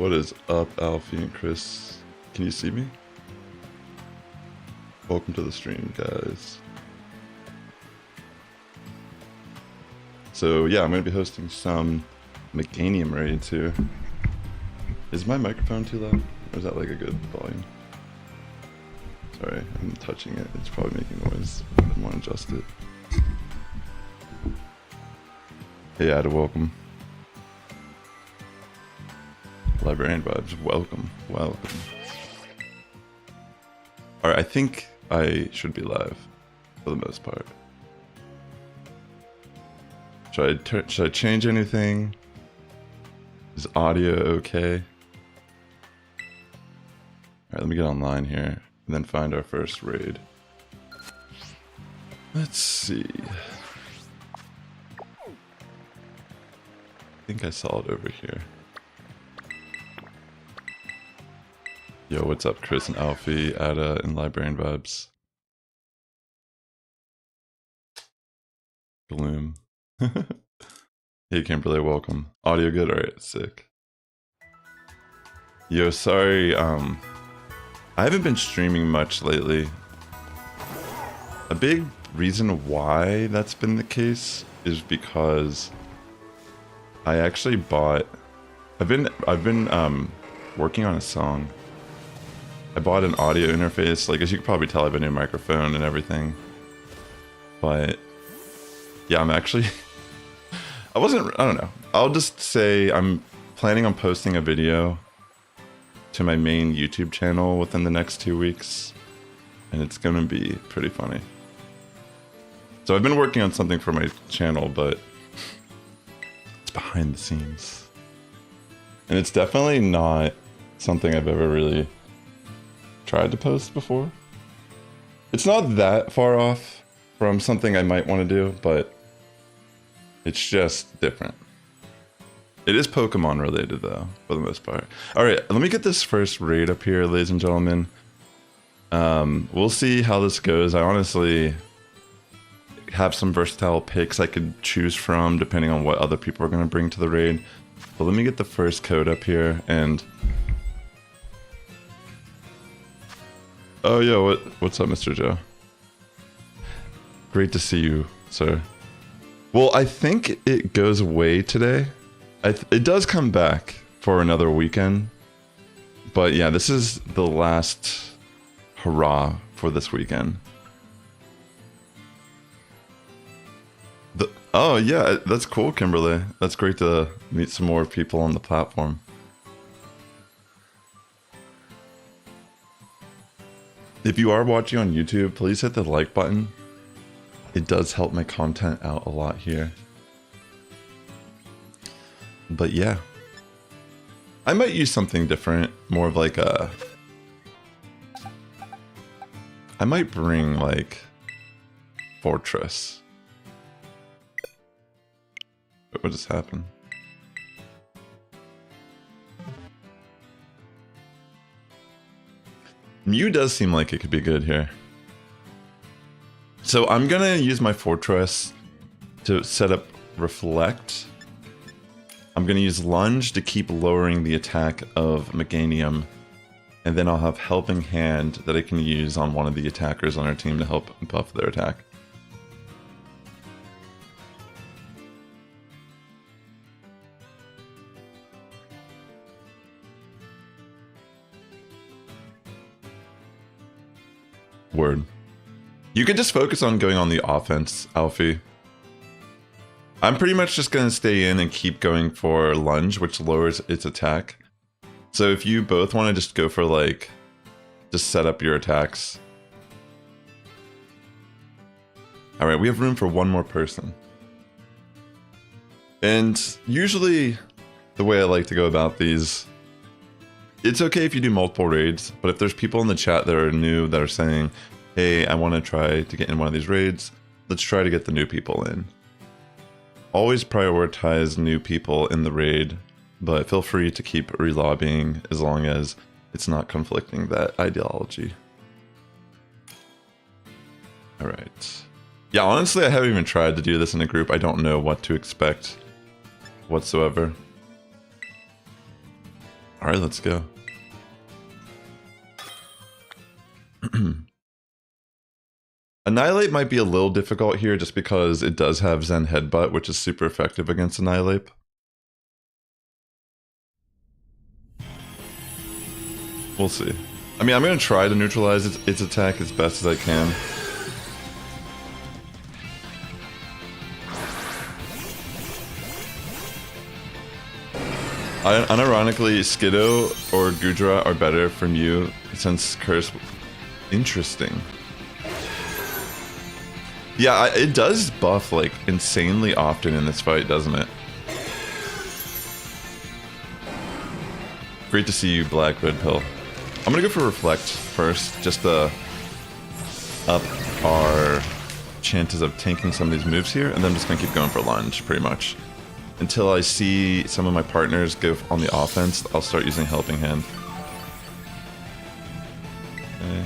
What is up, Alfie and Chris? Can you see me? Welcome to the stream, guys. So yeah, I'm going to be hosting some Meganium Raids here. Is my microphone too loud? Or is that like a good volume? Sorry, I'm touching it. It's probably making noise. I want to adjust it. Hey, Ada, welcome. Librarian vibes, welcome, welcome. Alright, I think I should be live for the most part. Should I change anything? Is audio okay? Alright, let me get online here and then find our first raid. Let's see. I think I saw it over here. Yo, what's up, Chris and Alfie, Ada, and Librarian Vibes? Gloom. Hey, Kimberly, welcome. Audio good? Alright, sick. Yo, sorry, I haven't been streaming much lately. A big reason why that's been the case is because I actually bought... I've been working on a song. I bought an audio interface, like as you can probably tell I have a new microphone and everything. But yeah, I'm actually I don't know. I'll just say I'm planning on posting a video to my main YouTube channel within the next 2 weeks. And it's gonna be pretty funny. So I've been working on something for my channel, but it's behind the scenes. And it's definitely not something I've ever really tried to post before. It's not that far off from something I might want to do, but it's just different. It is Pokemon related though, for the most part. Alright, let me get this first raid up here, ladies and gentlemen. We'll see how this goes. I honestly have some versatile picks I could choose from depending on what other people are going to bring to the raid. But let me get the first code up here and... Oh, yo, what's up, Mr. Joe? Great to see you, sir. Well, I think it goes away today. It does come back for another weekend. But yeah, this is the last hurrah for this weekend. Oh, yeah, that's cool, Kimberly. That's great to meet some more people on the platform. If you are watching on YouTube, please hit the like button. It does help my content out a lot here. But yeah. I might use something different, more of like a... I might bring like Fortress. What just happened? Mew does seem like it could be good here. So I'm gonna use my Fortress to set up Reflect. I'm gonna use Lunge to keep lowering the attack of Meganium. And then I'll have Helping Hand that I can use on one of the attackers on our team to help buff their attack. Word. You could just focus on going on the offense, Alfie. I'm pretty much just going to stay in and keep going for Lunge, which lowers its attack. So if you both want to just go for like, just set up your attacks. Alright, we have room for one more person. And usually the way I like to go about these, it's okay if you do multiple raids, but if there's people in the chat that are new that are saying, hey, I want to try to get in one of these raids, let's try to get the new people in. Always prioritize new people in the raid, but feel free to keep relobbying as long as it's not conflicting that ideology. Alright. Yeah, honestly, I haven't even tried to do this in a group. I don't know what to expect whatsoever. Alright. Alright, let's go. Annihilate might be a little difficult here just because it does have Zen Headbutt, which is super effective against Annihilate. We'll see. I mean, I'm going to try to neutralize its attack as best as I can. Unironically, Skiddo or Gudra are better from you since Curse. Interesting. Yeah, it does buff like insanely often in this fight, doesn't it? Great to see you, Black Red Pill. I'm gonna go for Reflect first, just to up our chances of tanking some of these moves here, and then I'm just gonna keep going for Lunge, pretty much. Until I see some of my partners go on the offense, I'll start using Helping Hand. Okay.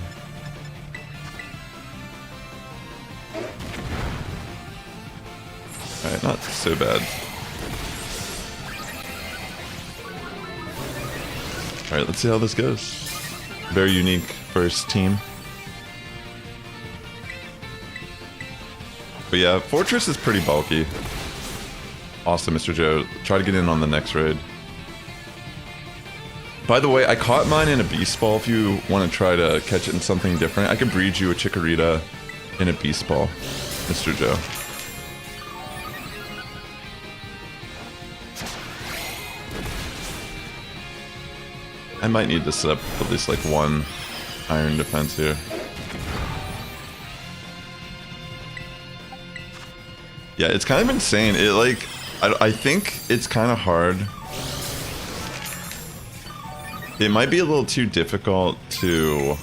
Alright, not so bad. Alright, let's see how this goes. Very unique first team. But yeah, Fortress is pretty bulky. Awesome, Mr. Joe. Try to get in on the next raid. By the way, I caught mine in a Beast Ball if you want to try to catch it in something different. I could breed you a Chikorita in a Beast Ball, Mr. Joe. I might need to set up at least like one Iron Defense here. Yeah, it's kind of insane. It like, I think it's kind of hard. It might be a little too difficult to...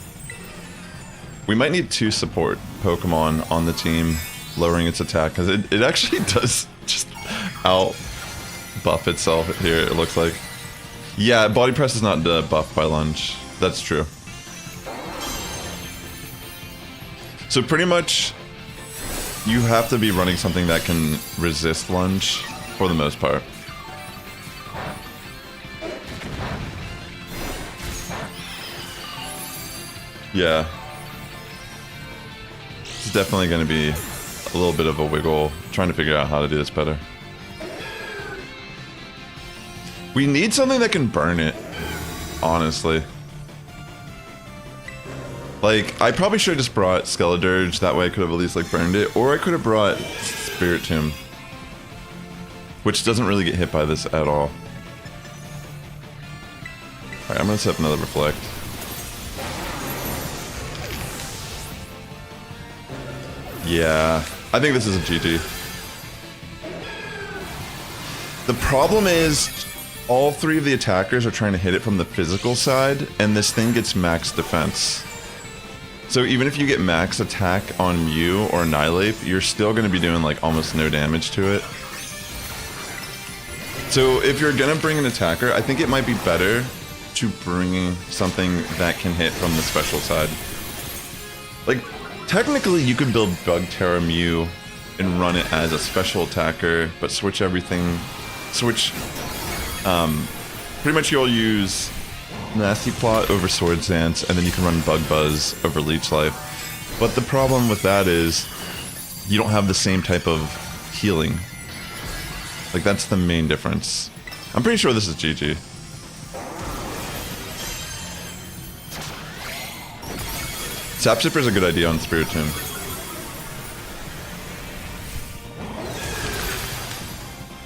We might need 2 support Pokemon on the team, lowering its attack, because it actually does just out buff itself here, it looks like. Yeah, Body Press is not buffed by Lunge. That's true. So pretty much, you have to be running something that can resist Lunge for the most part. Yeah. It's definitely going to be a little bit of a wiggle, trying to figure out how to do this better. We need something that can burn it, honestly. Like, I probably should have just brought Skeledirge, that way I could have at least like burned it, or I could have brought Spirit Tomb, which doesn't really get hit by this at all. Alright, I'm gonna set up another Reflect. Yeah, I think this is a GG. The problem is, all 3 of the attackers are trying to hit it from the physical side, and this thing gets max defense. So even if you get max attack on Mew or Annihilate, you're still going to be doing like almost no damage to it. So if you're going to bring an attacker, I think it might be better to bring something that can hit from the special side. Like, technically you could build Bug Tera Mew and run it as a special attacker, but switch everything, pretty much you'll use Nasty Plot over Swords Dance, and then you can run Bug Buzz over Leech Life. But the problem with that is, you don't have the same type of healing. Like, that's the main difference. I'm pretty sure this is GG. Sap Sipper is a good idea on Spirit Tomb.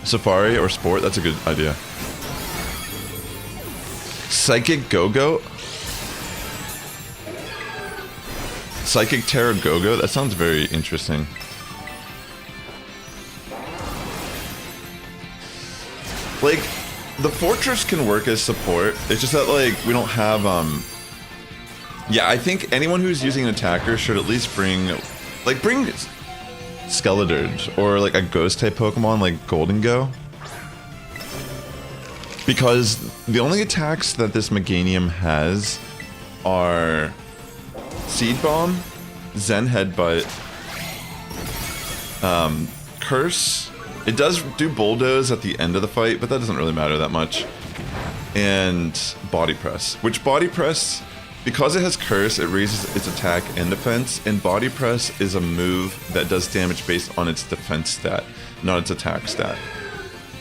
Safari or Sport, that's a good idea. Psychic Go-Go? Psychic Tera Go-Go? That sounds very interesting. Like, the Fortress can work as support. It's just that, like, we don't have, yeah, I think anyone who's using an attacker should at least bring Skeledirge, or like a Ghost-type Pokemon like Golden Go. Because the only attacks that this Meganium has are Seed Bomb, Zen Headbutt, Curse. It does do Bulldoze at the end of the fight, but that doesn't really matter that much. and Body Press. Which Body Press, because it has Curse, it raises its attack and defense, and Body Press is a move that does damage based on its defense stat, not its attack stat.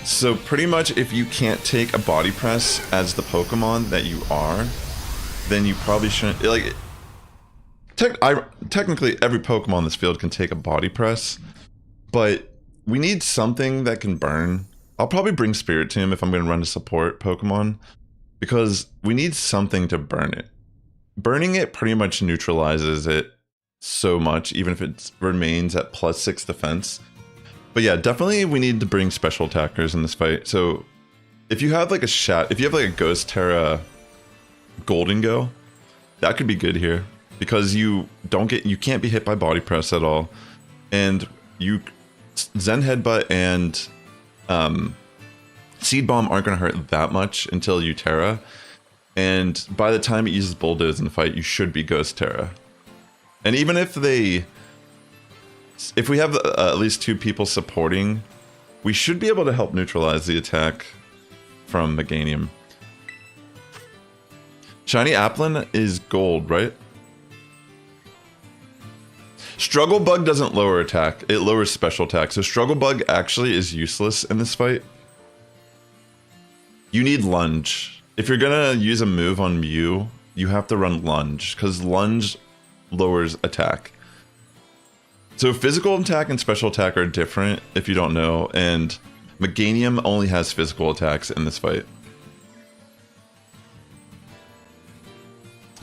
So pretty much if you can't take a Body Press as the Pokemon that you are, then you probably shouldn't, like, technically every Pokemon in this field can take a Body Press, but we need something that can burn. I'll probably bring Spirit Tomb if I'm going to run a support Pokemon, because we need something to burn it. Burning it pretty much neutralizes it so much, even if it remains at +6 defense. But yeah, definitely we need to bring special attackers in this fight. So if you have like if you have like a Ghost Tera Golden Go, that could be good here, because you can't be hit by Body Press at all, and you Zen Headbutt and Seed Bomb aren't going to hurt that much until you Tera, and by the time it uses Bulldoze in the fight, you should be Ghost Tera. And even if we have at least 2 people supporting, we should be able to help neutralize the attack from Meganium. Shiny Applin is gold, right? Struggle Bug doesn't lower attack, it lowers special attack. So Struggle Bug actually is useless in this fight. You need Lunge. If you're gonna use a move on Mew, you have to run Lunge, because Lunge lowers attack. So physical attack and special attack are different, if you don't know, and Meganium only has physical attacks in this fight.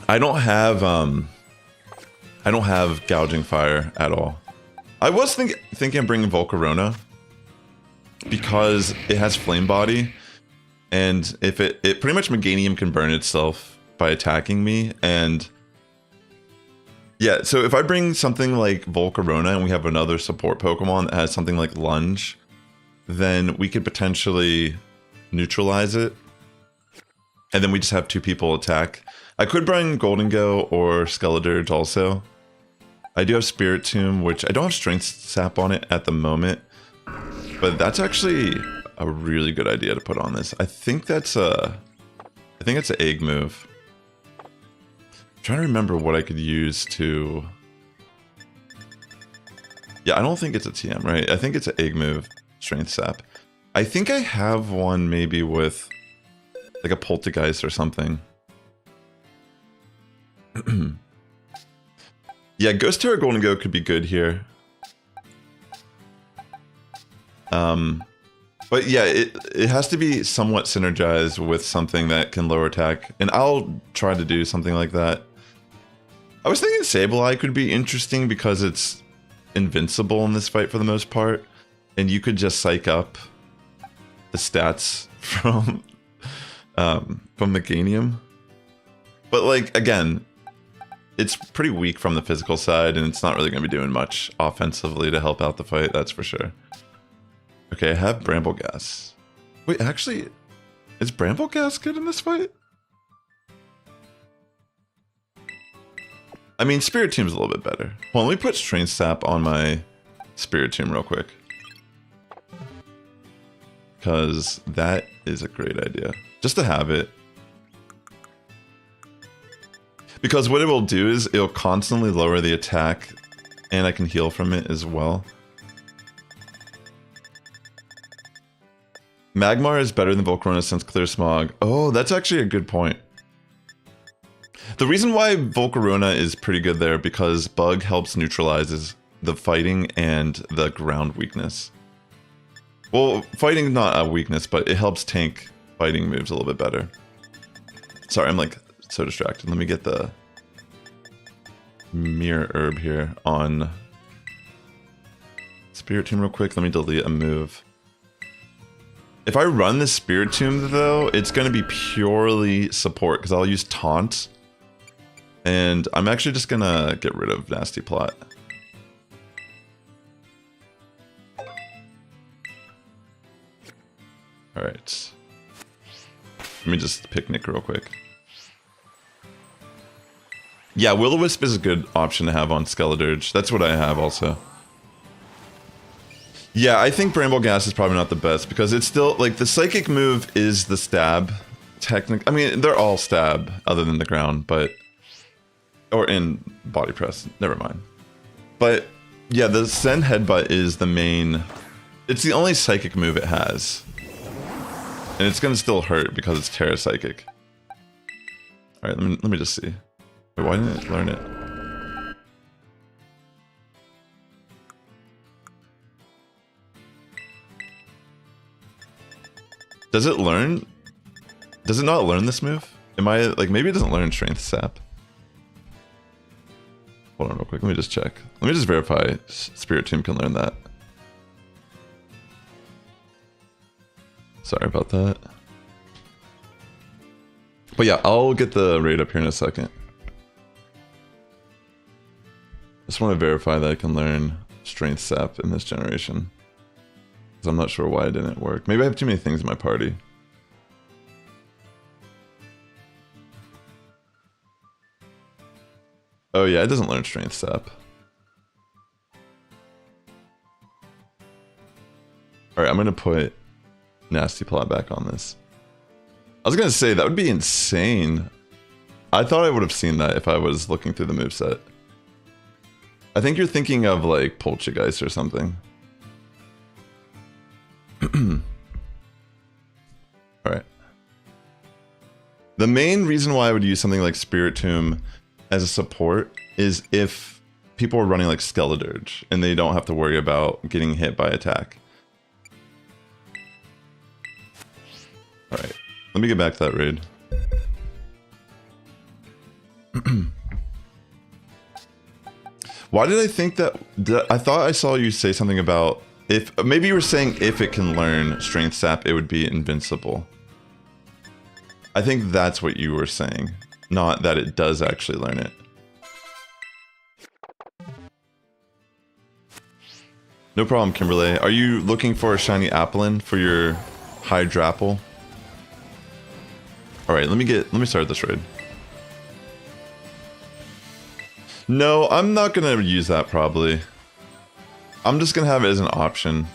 I don't have Gouging Fire at all. I was thinking of bringing Volcarona, because it has Flame Body, and if it pretty much Meganium can burn itself by attacking me, and yeah, so if I bring something like Volcarona and we have another support Pokemon that has something like Lunge, then we could potentially neutralize it, and then we just have 2 people attack. I could bring Golden Go or Skeledirge also. I do have Spirit Tomb, which I don't have Strength Sap on it at the moment, but that's actually a really good idea to put on this. I think it's an egg move. I'm trying to remember what I could use to... Yeah, I don't think it's a TM, right? I think it's an egg move, Strength Sap. I think I have one maybe with like a Poltergeist or something. Yeah, Ghost Tera Golden Go could be good here. But yeah, it has to be somewhat synergized with something that can lower attack, and I'll try to do something like that. I was thinking Sableye could be interesting because it's invincible in this fight for the most part, and you could just psych up the stats from Meganium. But like, again, it's pretty weak from the physical side, and it's not really going to be doing much offensively to help out the fight, that's for sure. Okay, I have Bramble Gas. Wait, actually, is Bramble Gas good in this fight? I mean, Spirit Tomb's a little bit better. Well, let me put Strength Sap on my Spirit Tomb real quick, because that is a great idea, just to have it. Because what it will do is it'll constantly lower the attack, and I can heal from it as well. Magmar is better than Volcarona since Clear Smog. Oh, that's actually a good point. The reason why Volcarona is pretty good there, because Bug helps neutralizes the fighting and the ground weakness. Well, fighting not a weakness, but it helps tank fighting moves a little bit better. Sorry, I'm like so distracted. Let me get the Mirror Herb here on Spirit Tomb real quick. Let me delete a move. If I run the Spirit Tomb though, it's going to be purely support, because I'll use Taunt. And I'm actually just going to get rid of Nasty Plot. Alright. Let me just picnic real quick. Yeah, Will-O-Wisp is a good option to have on Skeledirge. That's what I have also. Yeah, I think Bramble Gas is probably not the best, because it's still, like, the Psychic move is the stab. technically, I mean, they're all stab other than the ground, but, or in body press, never mind. But yeah, the Send Headbutt is the main, it's the only psychic move it has. And it's gonna still hurt because it's Tera Psychic. Alright, let me just see. Wait, why didn't it learn it? Does it learn? Does it not learn this move? Am I, like, maybe it doesn't learn Strength Sap. Hold on real quick, let me just check. Let me just verify Spirit Tomb can learn that. Sorry about that. But yeah, I'll get the raid up here in a second. Just want to verify that I can learn Strength Sap in this generation. Because I'm not sure why it didn't work. Maybe I have too many things in my party. Oh yeah, it doesn't learn Strength Sap. Alright, I'm gonna put Nasty Plot back on this. I was gonna say, that would be insane. I thought I would have seen that if I was looking through the moveset. I think you're thinking of like Poltergeist or something. Alright. The main reason why I would use something like Spirit Tomb as a support is if people are running like Skeledirge and they don't have to worry about getting hit by attack. Alright, let me get back to that raid. Why did I think that? I thought I saw you say something about if, maybe you were saying if it can learn Strength Sap, it would be invincible. I think that's what you were saying, not that it does actually learn it. No problem, Kimberly. Are you looking for a shiny Applin for your Hydrapple? Alright, let me start this raid. No, I'm not gonna use that probably. I'm just gonna have it as an option.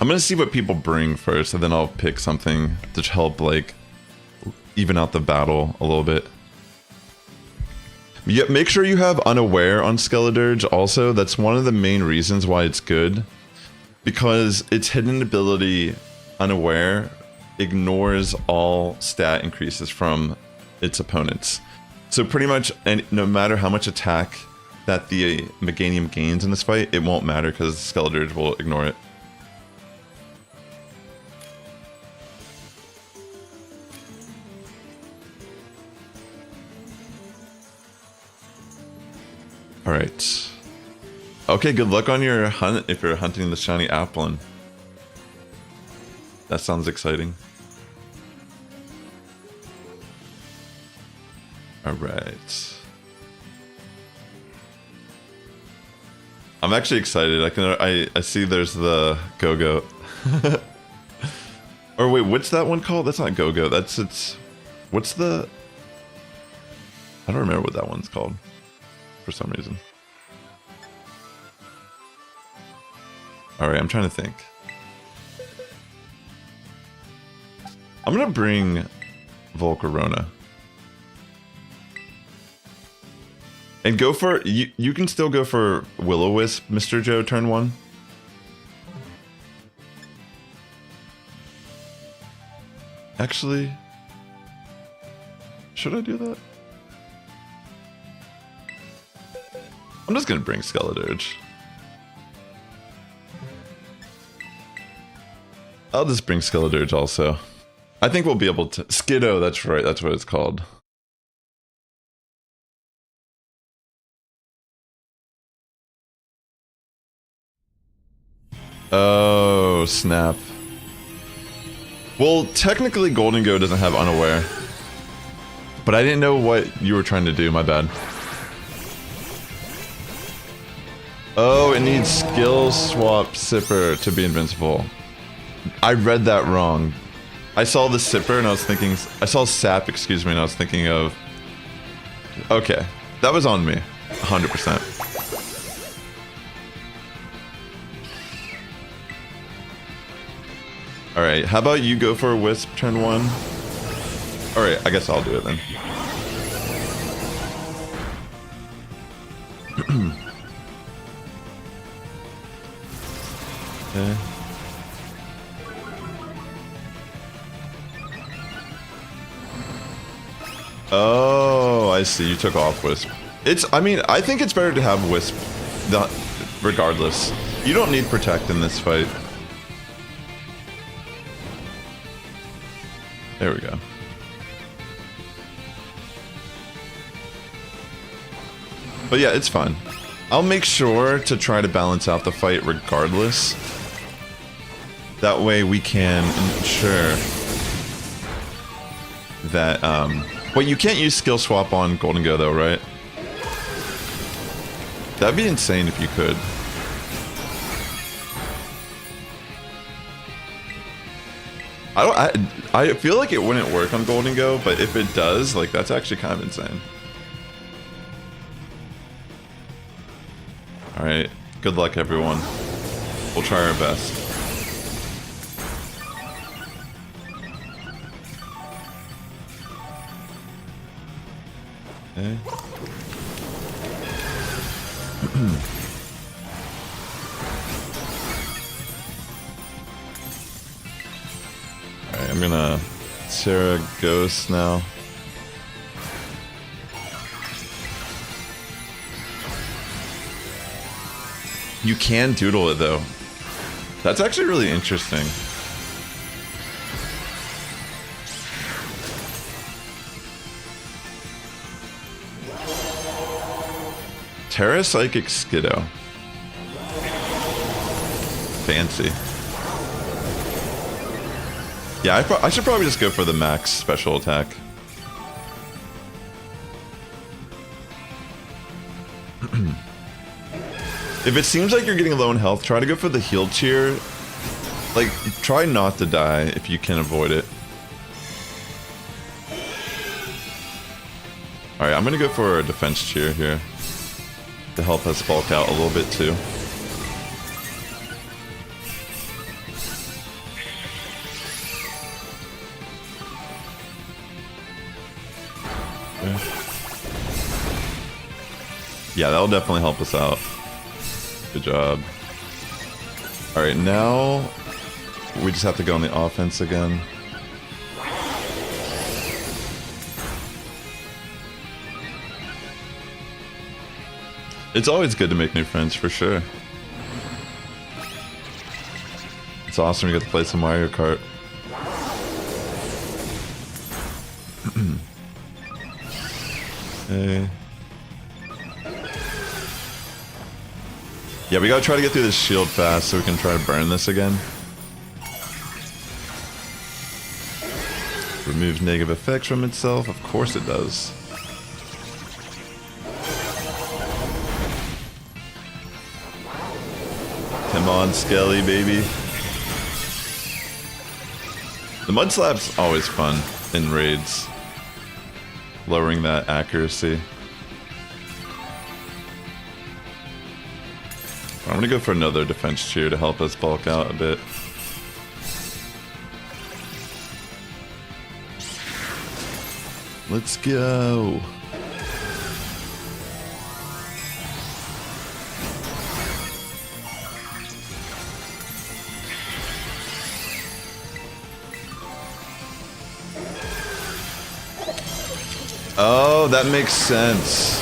I'm gonna see what people bring first, and then I'll pick something to help, like, even out the battle a little bit. Yeah, make sure you have Unaware on Skeledirge also. That's one of the main reasons why it's good. Because its hidden ability, Unaware, ignores all stat increases from its opponents. So pretty much, and no matter how much attack that the Meganium gains in this fight, it won't matter because Skeledirge will ignore it. Alright. Okay, good luck on your hunt if you're hunting the shiny Applin. That sounds exciting. Alright. I'm actually excited. I see there's the Go-Go. Or wait, what's that one called? That's not Go-Go. What's the... I don't remember what that one's called. For some reason. Alright, I'm trying to think. I'm gonna bring Volcarona. And go for... You can still go for Will-O-Wisp, Mr. Joe, turn 1. Actually... should I do that? I'm just gonna bring Skeledirge. I'll just bring Skeledirge also. I think we'll be able to... Skiddo, that's right, that's what it's called. Oh, snap. Well, technically Golden Go doesn't have Unaware. But I didn't know what you were trying to do, my bad. Oh, it needs Skill Swap Sipper to be invincible. I read that wrong. I saw the Sipper and I was thinking... I saw Sap, excuse me, and I was thinking of... Okay, that was on me. 100%. Alright, how about you go for a Wisp turn 1? Alright, I guess I'll do it then. Okay. Oh, I see. You took off Wisp. I mean, I think it's better to have Wisp regardless. You don't need Protect in this fight. There we go. But yeah, it's fine. I'll make sure to try to balance out the fight regardless. That way we can ensure that, well, you can't use skill swap on Golden Go though, right? That'd be insane if you could. I feel like it wouldn't work on Golden Go, but if it does, like, that's actually kind of insane. Alright, good luck everyone. We'll try our best. Okay. Alright, I'm gonna Tera Ghost now. You can doodle it though. That's actually really interesting. Tera Psychic Skiddo. Fancy. Yeah, I should probably just go for the max special attack. If it seems like you're getting low in health, try to go for the heal cheer. Like, try not to die if you can avoid it. Alright, I'm gonna go for a defense cheer here to help us bulk out a little bit too. Okay. Yeah, that'll definitely help us out. Good job. Alright, now we just have to go on the offense again. It's always good to make new friends, for sure. It's awesome you get to play some Mario Kart. Okay. Yeah, we gotta try to get through this shield fast so we can try to burn this again. Removes negative effects from itself. Of course it does. Come on, Skelly, baby. The Mud Slap's always fun in raids. Lowering that accuracy. I'm gonna go for another defense cheer to help us bulk out a bit. Let's go. Oh, that makes sense.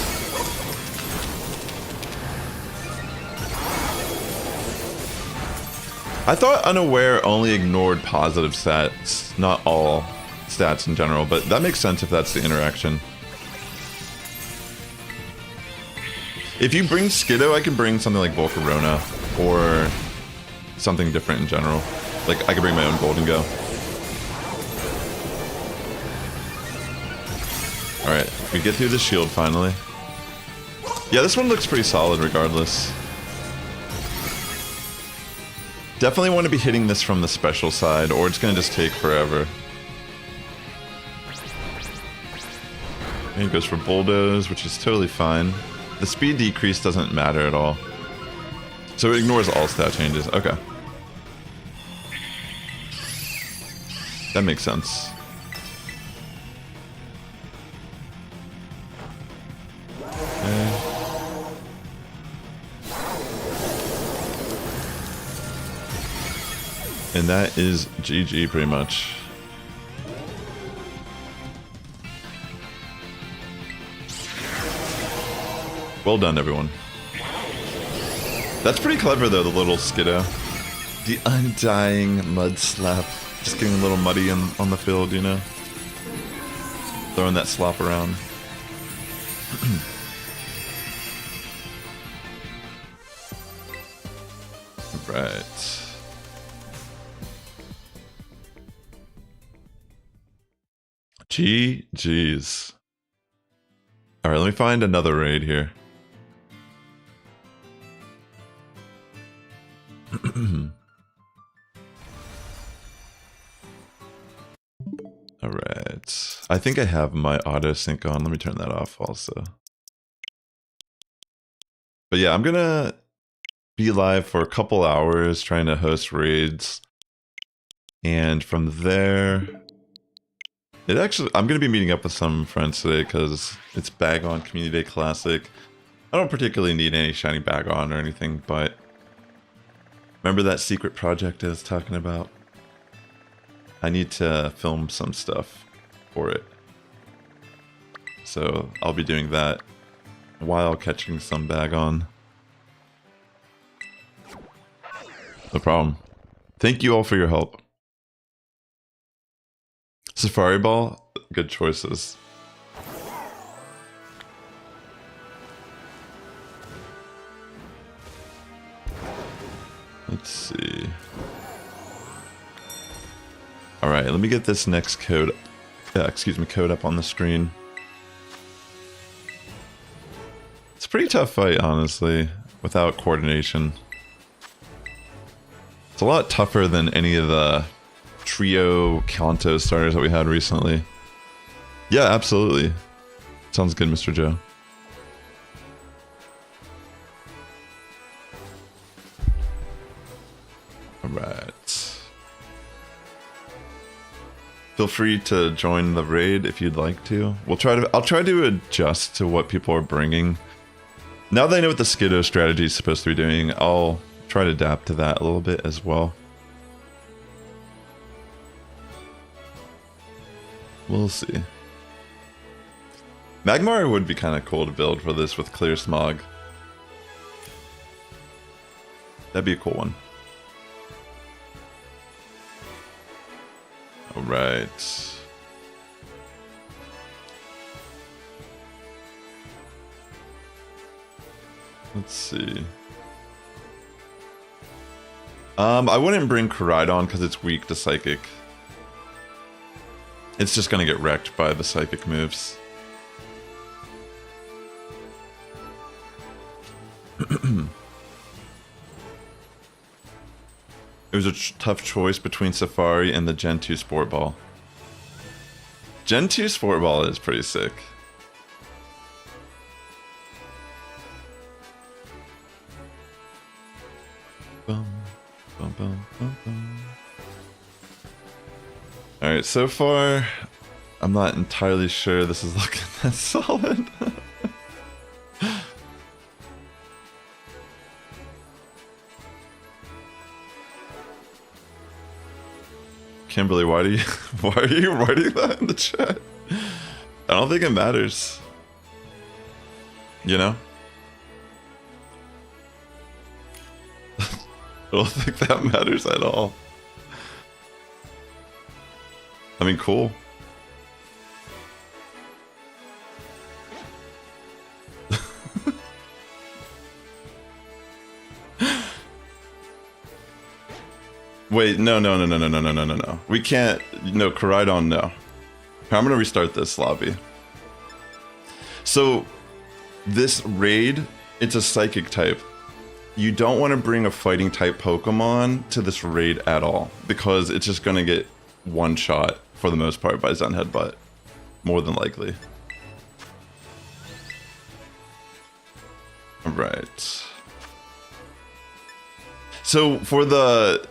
I thought Unaware only ignored positive stats, not all stats in general, but that makes sense if that's the interaction. If you bring Skiddo, I can bring something like Volcarona, or something different in general. Like, I could bring my own Golden Go. Alright, we get through the shield finally. Yeah, this one looks pretty solid regardless. Definitely want to be hitting this from the special side, or it's going to just take forever. And he goes for Bulldoze, which is totally fine. The speed decrease doesn't matter at all. So it ignores all stat changes. Okay. That makes sense. Okay. And that is GG pretty much. Well done, everyone. That's pretty clever though, the little skiddo. The undying mud slap. Just getting a little muddy on the field, you know? Throwing that slop around. Right. GG's. Alright, let me find another raid here. Alright. I think I have my auto sync on. Let me turn that off also. But yeah, I'm gonna be live for a couple hours trying to host raids. And from there, I'm gonna be meeting up with some friends today because it's Bag On Community Day Classic. I don't particularly need any shiny Bag On or anything, but remember that secret project I was talking about? I need to film some stuff for it. So I'll be doing that while catching some Bag On. No problem. Thank you all for your help. Safari Ball, good choices. Let's see. All right, let me get this next code. Code up on the screen. It's a pretty tough fight, honestly, without coordination. It's a lot tougher than any of the trio Kanto starters that we had recently. Yeah, absolutely. Sounds good, Mr. Joe. Alright. Feel free to join the raid if you'd like to. I'll try to adjust to what people are bringing. Now that I know what the Skiddo strategy is supposed to be doing, I'll try to adapt to that a little bit as well. We'll see. Magmar would be kind of cool to build for this with Clear Smog. That'd be a cool one. Alright. Let's see. I wouldn't bring Koraidon because it's weak to Psychic. It's just gonna get wrecked by the Psychic moves. It was a tough choice between Safari and the Gen 2 Sport Ball. Gen 2 Sport Ball is pretty sick. Bum, bum, bum, bum, bum. Alright, so far, I'm not entirely sure this is looking that solid. Kimberly, why are you writing that in the chat? I don't think it matters. You know? I don't think that matters at all. I mean, cool. Wait, no. We can't, no, Koraidon, no. I'm gonna restart this lobby. So, this raid, it's a Psychic type. You don't want to bring a Fighting type Pokemon to this raid at all, because it's just gonna get one shot for the most part by Zen Headbutt, more than likely. Alright. So for the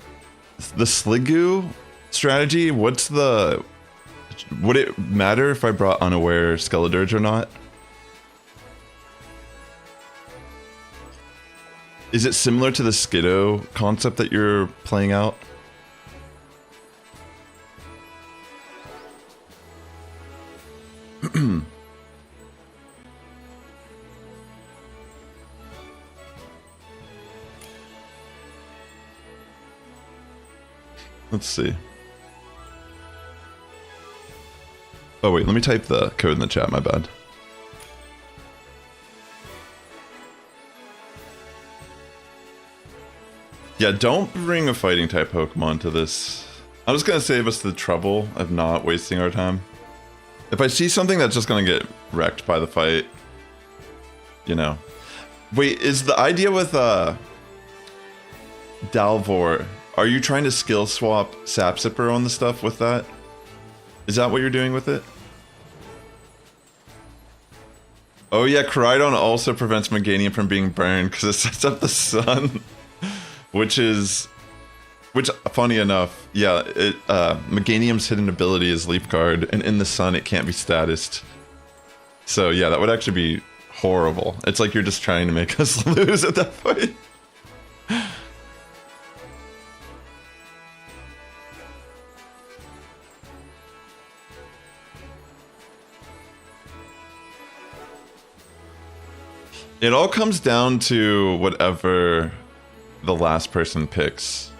Sliggoo, strategy, what's the... Would it matter if I brought Unaware Skeledirge or not? Is it similar to the Skiddo concept that you're playing out? Let's see. Oh wait, let me type the code in the chat, my bad. Yeah, don't bring a fighting type Pokemon to this. I'm just gonna save us the trouble of not wasting our time. If I see something that's just gonna get wrecked by the fight, you know. Wait, is the idea with Dalvor, are you trying to skill swap Sapsipper on the stuff with that? Is that what you're doing with it? Oh yeah, Koraidon also prevents Meganium from being burned because it sets up the sun. Which, funny enough, yeah, Meganium's hidden ability is Leaf Guard, and in the sun it can't be statused. So yeah, that would actually be horrible. It's like you're just trying to make us lose at that point. It all comes down to whatever the last person picks.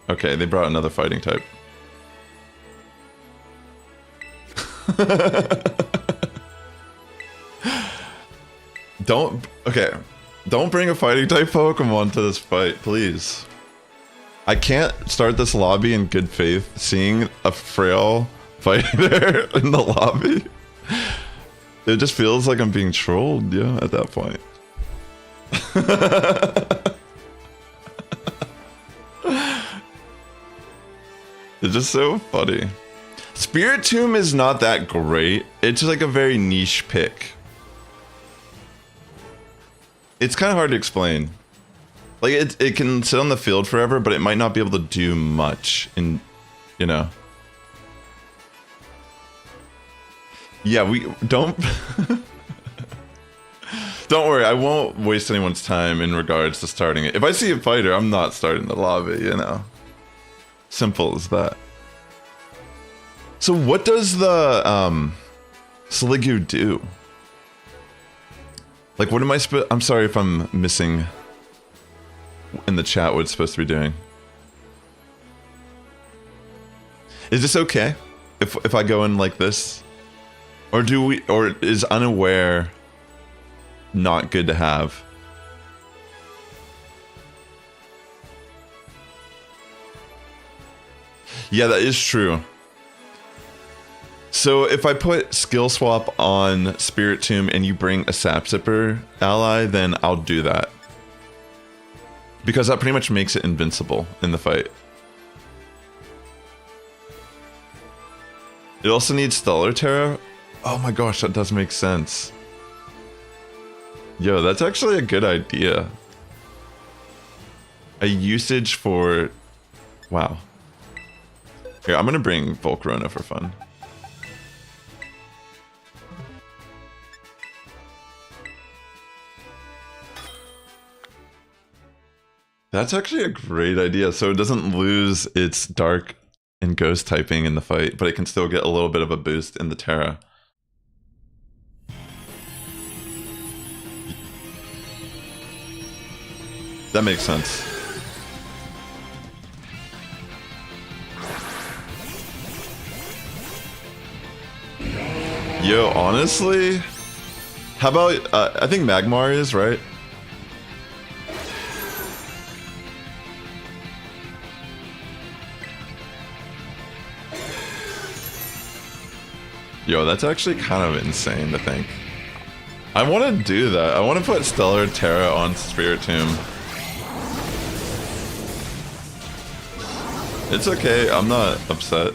Okay, they brought another fighting type. Don't bring a fighting type Pokemon to this fight, please. I can't start this lobby in good faith seeing a frail fighter in the lobby. It just feels like I'm being trolled, yeah, at that point. It's just so funny. Spiritomb is not that great. It's like a very niche pick. It's kind of hard to explain. Like, it can sit on the field forever, but it might not be able to do much in, you know. Yeah, we don't... Don't worry, I won't waste anyone's time in regards to starting it. If I see a fighter, I'm not starting the lobby, you know. Simple as that. So what does the Sliggoo do? Like, what am I I'm sorry if I'm missing in the chat what it's supposed to be doing. Is this okay if I go in like this? Or is Unaware not good to have? Yeah, that is true. So if I put Skill Swap on Spiritomb and you bring a Sapsipper ally, then I'll do that. Because that pretty much makes it invincible in the fight. It also needs Stellar Tera. Oh my gosh, that does make sense. Yo, that's actually a good idea. A usage for... Wow. Here, I'm gonna bring Volcarona for fun. That's actually a great idea. So it doesn't lose its dark and ghost typing in the fight, but it can still get a little bit of a boost in the Tera. That makes sense. Yo, honestly, how about, I think Magmar is, right? Yo, that's actually kind of insane to think. I want to do that. I want to put Stellar Tera on Spiritomb. It's okay, I'm not upset.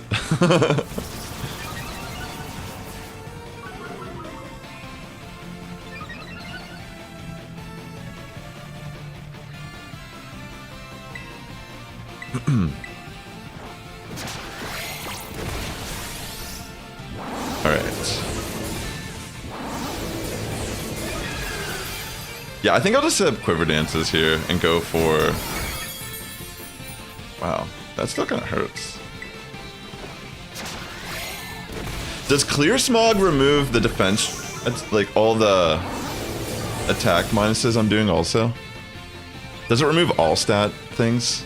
Yeah, I think I'll just set up Quiver Dances here and go for... Wow, that still kind of hurts. Does Clear Smog remove the defense, like all the attack minuses I'm doing also? Does it remove all stat things?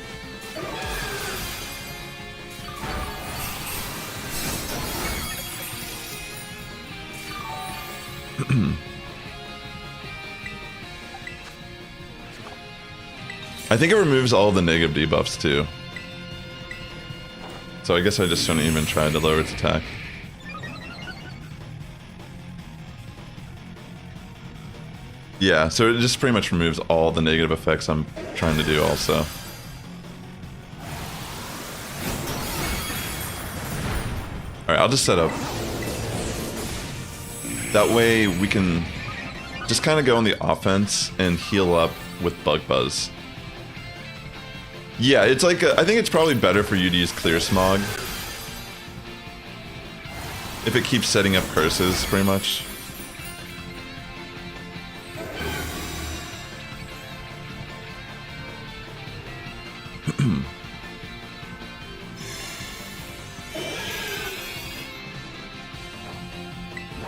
I think it removes all the negative debuffs too. So I guess I just shouldn't even try to lower its attack. Yeah, so it just pretty much removes all the negative effects I'm trying to do also. Alright, I'll just set up. That way we can just kind of go on the offense and heal up with Bug Buzz. Yeah, it's like, I think it's probably better for you to use Clear Smog. If it keeps setting up curses, pretty much.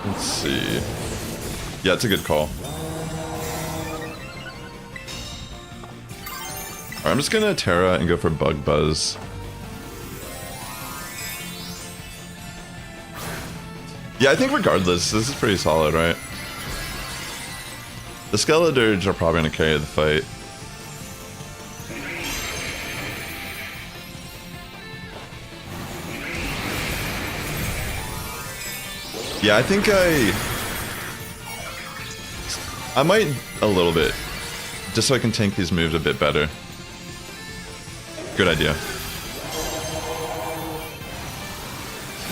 Let's see. Yeah, it's a good call. Alright, I'm just gonna Tera and go for Bug Buzz. Yeah, I think regardless, this is pretty solid, right? The Skeledirge are probably gonna carry the fight. Yeah, I think I might a little bit, just so I can tank these moves a bit better. Good idea.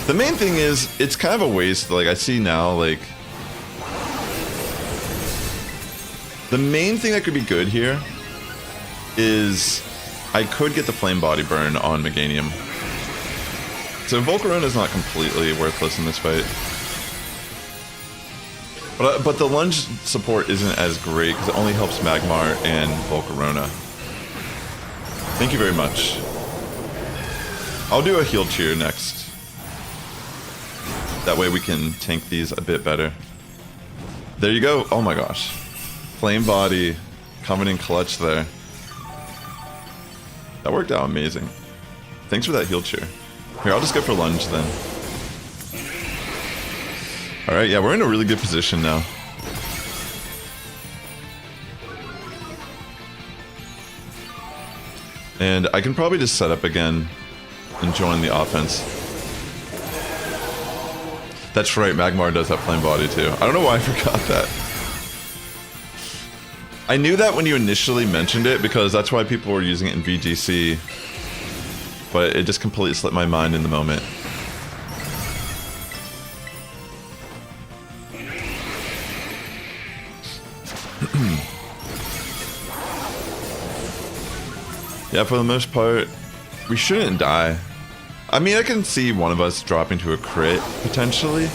The main thing is, it's kind of a waste, like I see now, like... The main thing that could be good here is I could get the Flame Body Burn on Meganium. So Volcarona is not completely worthless in this fight. But the lunge support isn't as great because it only helps Magmar and Volcarona. Thank you very much. I'll do a heal cheer next. That way we can tank these a bit better. There you go. Oh my gosh. Flame Body coming in clutch there. That worked out amazing. Thanks for that heal cheer. Here, I'll just go for lunge then. Alright, yeah, we're in a really good position now. And I can probably just set up again and join the offense. That's right, Magmar does have Flame Body too. I don't know why I forgot that. I knew that when you initially mentioned it because that's why people were using it in VGC. But it just completely slipped my mind in the moment. Yeah, for the most part, we shouldn't die. I mean, I can see one of us dropping to a crit, potentially.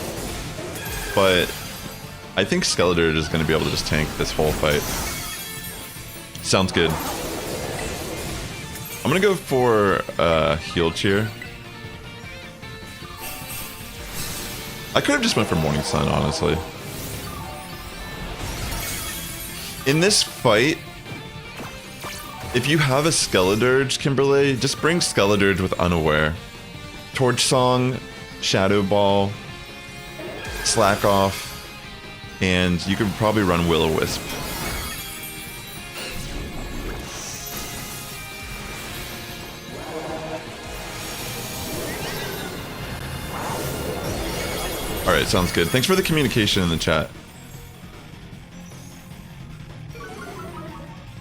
But I think Skeledirge is going to be able to just tank this whole fight. Sounds good. I'm going to go for heal cheer. I could have just went for Morning Sun, honestly. In this fight, if you have a Skeledirge, Kimberly, just bring Skeledirge with Unaware. Torch Song, Shadow Ball, Slack Off, and you could probably run Will-O-Wisp. Alright, sounds good. Thanks for the communication in the chat.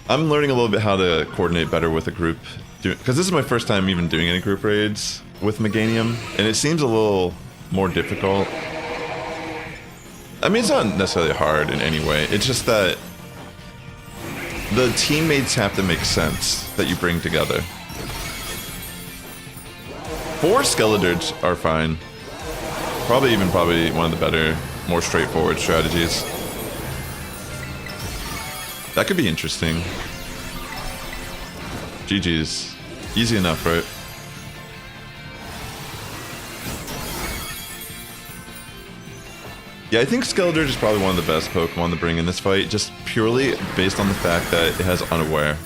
I'm learning a little bit how to coordinate better with a group, because this is my first time even doing any group raids with Meganium, and it seems a little more difficult. I mean, it's not necessarily hard in any way, it's just that the teammates have to make sense that you bring together. 4 Skeledirge are fine. Probably one of the better, more straightforward strategies. That could be interesting. GG's. Easy enough, right? Yeah, I think Skeledirge is probably one of the best Pokemon to bring in this fight, just purely based on the fact that it has Unaware.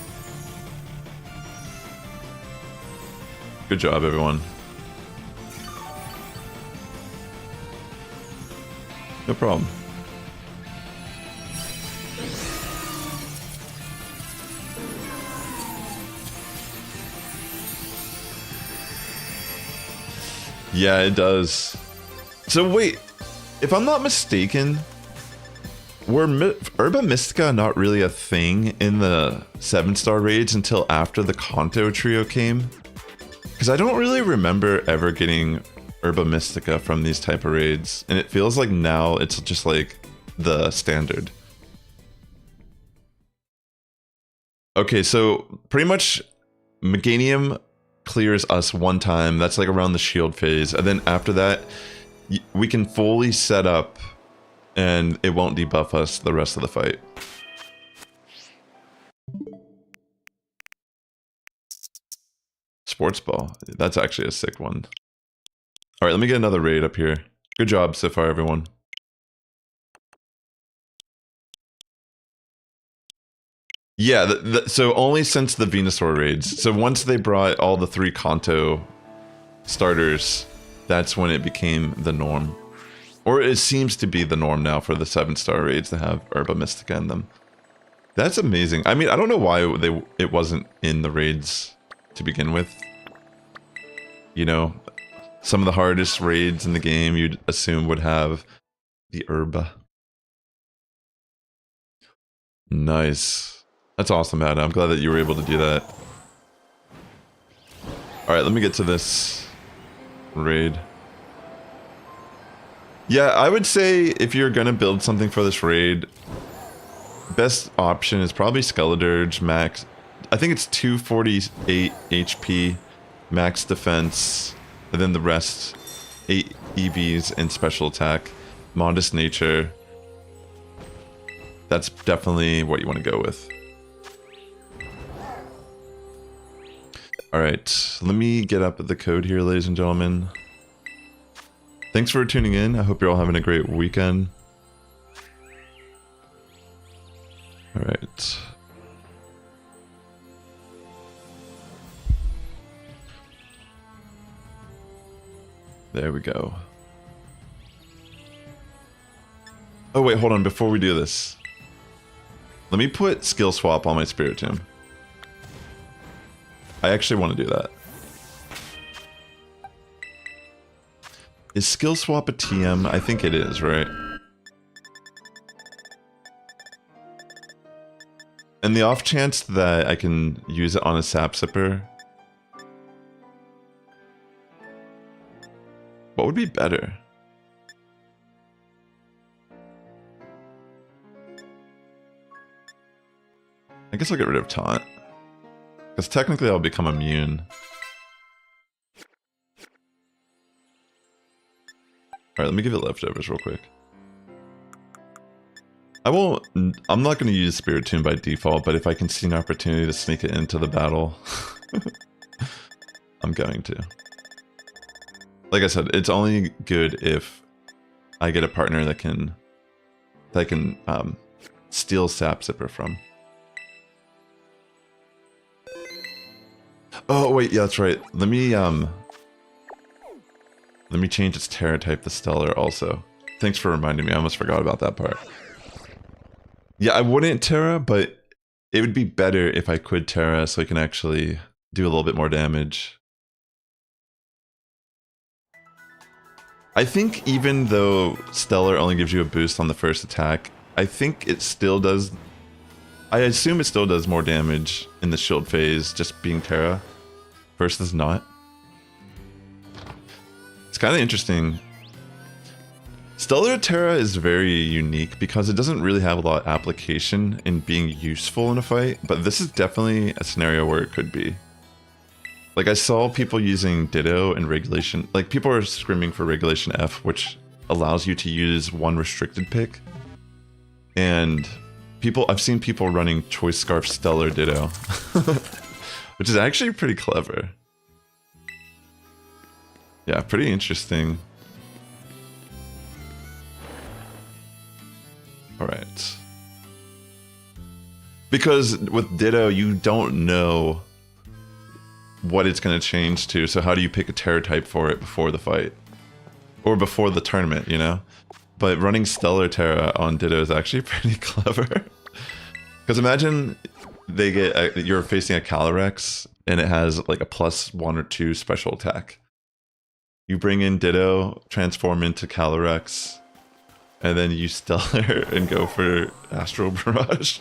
Good job, everyone. No problem. Yeah, it does. So wait, if I'm not mistaken, were Herba Mystica not really a thing in the 7-star raids until after the Kanto trio came? Because I don't really remember ever getting Herba Mystica from these type of raids, and it feels like now it's just like the standard. Okay, so pretty much Meganium clears us one time. That's like around the shield phase, and then after that we can fully set up and it won't debuff us the rest of the fight. Sports ball, that's actually a sick one. All right, let me get another raid up here. Good job so far, everyone. Yeah, so only since the Venusaur raids. So once they brought all the 3 Kanto starters, that's when it became the norm. Or it seems to be the norm now for the 7-star raids to have Herba Mystica in them. That's amazing. I mean, I don't know why it wasn't in the raids to begin with. You know, some of the hardest raids in the game you'd assume would have the Herba. Nice. That's awesome, Adam. I'm glad that you were able to do that. Alright, let me get to this raid. Yeah, I would say if you're gonna build something for this raid, best option is probably Skeledirge max. I think it's 248 HP, max defense, and then the rest 8 EVs and special attack, modest nature. That's definitely what you want to go with. Alright, let me get up the code here, ladies and gentlemen. Thanks for tuning in. I hope you're all having a great weekend. Alright. There we go. Oh wait, hold on, before we do this. Let me put skill swap on my Spiritomb. I actually want to do that. Is skill swap a TM? I think it is, right? And the off chance that I can use it on a sap sipper, what would be better? I guess I'll get rid of taunt. Because technically I'll become immune. Alright, let me give it leftovers real quick. I'm not going to use Spiritomb by default, but if I can see an opportunity to sneak it into the battle, I'm going to. Like I said, it's only good if I get a partner that I can steal Sap Zipper from. Oh wait, yeah, that's right. Let me change its Tera type to Stellar also. Thanks for reminding me. I almost forgot about that part. Yeah, I wouldn't Tera, but it would be better if I could Tera so I can actually do a little bit more damage. I think even though Stellar only gives you a boost on the first attack, I think it still does... I assume it still does more damage in the shield phase, just being Tera versus not. It's kind of interesting. Stellar Tera is very unique because it doesn't really have a lot of application in being useful in a fight, but this is definitely a scenario where it could be. Like, I saw people using Ditto and Regulation, like people are screaming for Regulation F, which allows you to use one restricted pick. And I've seen people running Choice Scarf Stellar Ditto, which is actually pretty clever. Yeah, pretty interesting. All right. Because with Ditto, you don't know what it's going to change to, so how do you pick a Tera type for it before the fight? Or before the tournament, you know? But running Stellar Tera on Ditto is actually pretty clever. Because imagine you're facing a Calyrex, and it has like a +1 or 2 special attack. You bring in Ditto, transform into Calyrex, and then you Stellar and go for Astral Barrage.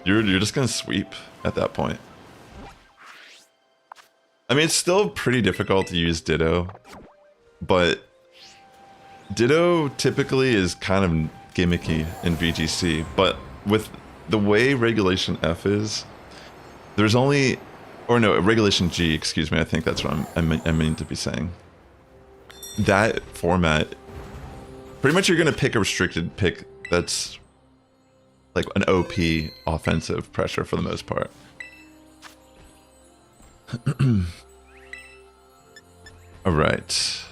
You're just gonna sweep at that point. I mean, it's still pretty difficult to use Ditto, but Ditto typically is kind of gimmicky in VGC, but with the way Regulation F is, there's only... Or no, Regulation G, excuse me, I think that's what I mean to be saying. That format, pretty much you're going to pick a restricted pick that's like an OP offensive pressure for the most part. Alright.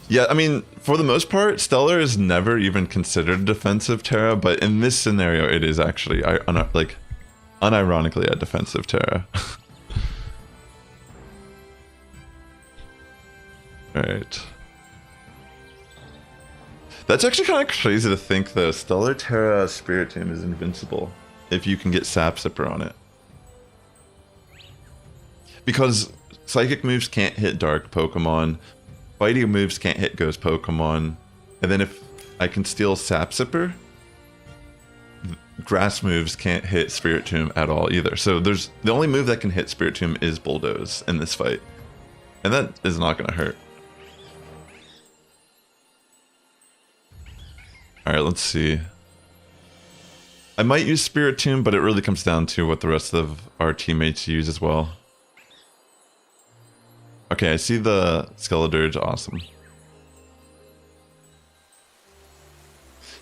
Yeah, I mean, for the most part, Stellar is never even considered a defensive Tera, but in this scenario, it is actually, like, unironically a defensive Tera. Alright. That's actually kind of crazy to think, though. Stellar Tera Spirit Tomb is invincible if you can get Sap Sipper on it. Because Psychic moves can't hit Dark Pokemon, Fighting moves can't hit Ghost Pokemon, and then if I can steal Sap Sipper, Grass moves can't hit Spirit Tomb at all either. So the only move that can hit Spirit Tomb is Bulldoze in this fight. And that is not going to hurt. Alright, let's see. I might use Spirit Tomb, but it really comes down to what the rest of our teammates use as well. Okay, I see the Skeledirge, awesome.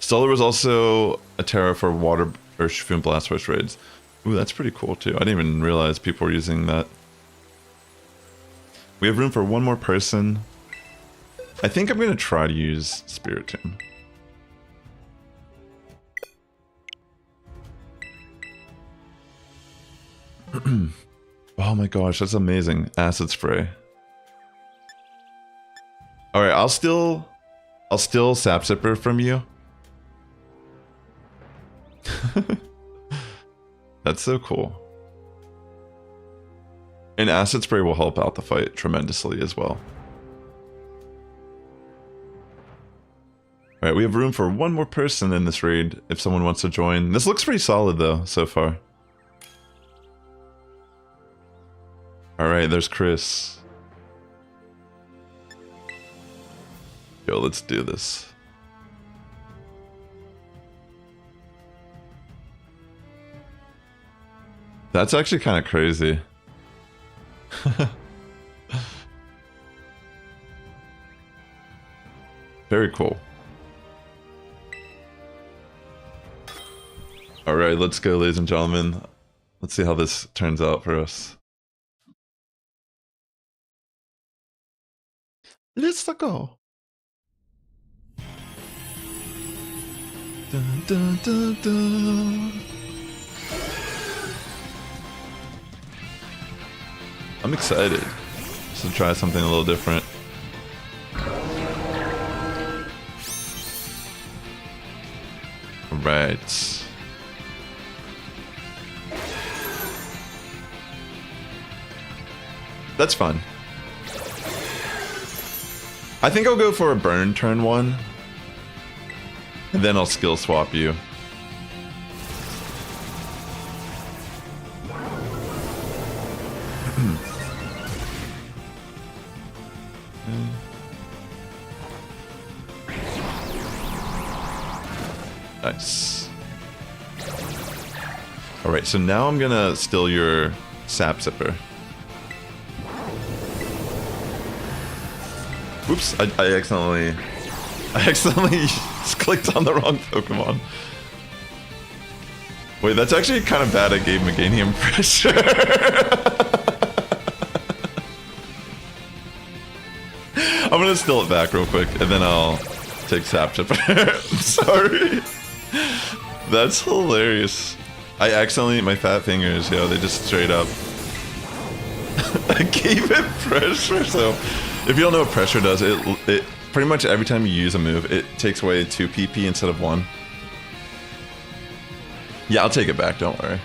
Stellar was also a Tera for Water Urshifu and Blastoise raids. Ooh, that's pretty cool too. I didn't even realize people were using that. We have room for one more person. I think I'm going to try to use Spirit Tomb. Oh my gosh, that's amazing. Acid Spray. Alright, I'll steal Sap Sipper from you. That's so cool. And Acid Spray will help out the fight tremendously as well. Alright, we have room for one more person in this raid if someone wants to join. This looks pretty solid though, so far. Alright, there's Chris. Yo, let's do this. That's actually kind of crazy. Very cool. Alright, let's go, ladies and gentlemen. Let's see how this turns out for us. Let's go. Dun, dun, dun, dun. I'm excited just to try something a little different. Right. That's fun. I think I'll go for a burn turn 1. And then I'll skill swap you. Nice. Alright, so now I'm gonna steal your Sap Sipper. Oops, I accidentally Just clicked on the wrong Pokemon. Wait, that's actually kind of bad. I gave Meganium pressure. I'm gonna steal it back real quick, and then I'll take Sap Chipper. Sorry. That's hilarious. I accidentally, my fat fingers, yo, they just straight up. I gave it pressure, so if you don't know what pressure does, it pretty much every time you use a move, it takes away 2 PP instead of 1. Yeah, I'll take it back, don't worry.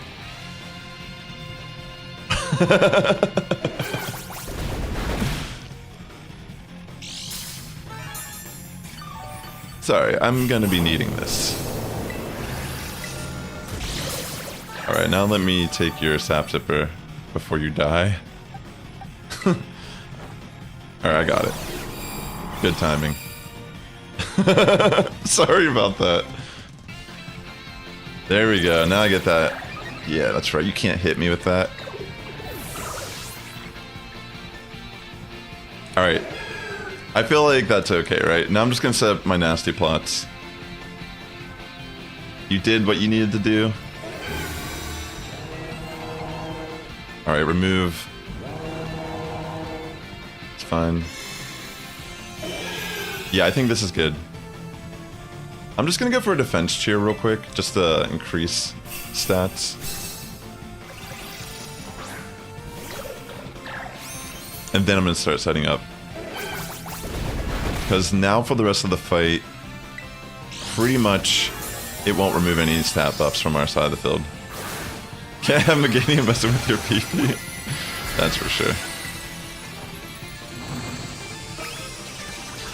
Sorry, I'm gonna be needing this. Alright, now let me take your Sap Zipper before you die. Alright, I got it. Good timing. Sorry about that. There we go, now I get that. Yeah, that's right, you can't hit me with that. Alright. I feel like that's okay, right? Now I'm just gonna set up my nasty plots. You did what you needed to do. Alright, remove. It's fine. Yeah, I think this is good. I'm just gonna go for a defense cheer real quick, just to increase stats. And then I'm gonna start setting up. Because now for the rest of the fight, pretty much it won't remove any stat buffs from our side of the field. Can't have Meganium messing with your PP. That's for sure.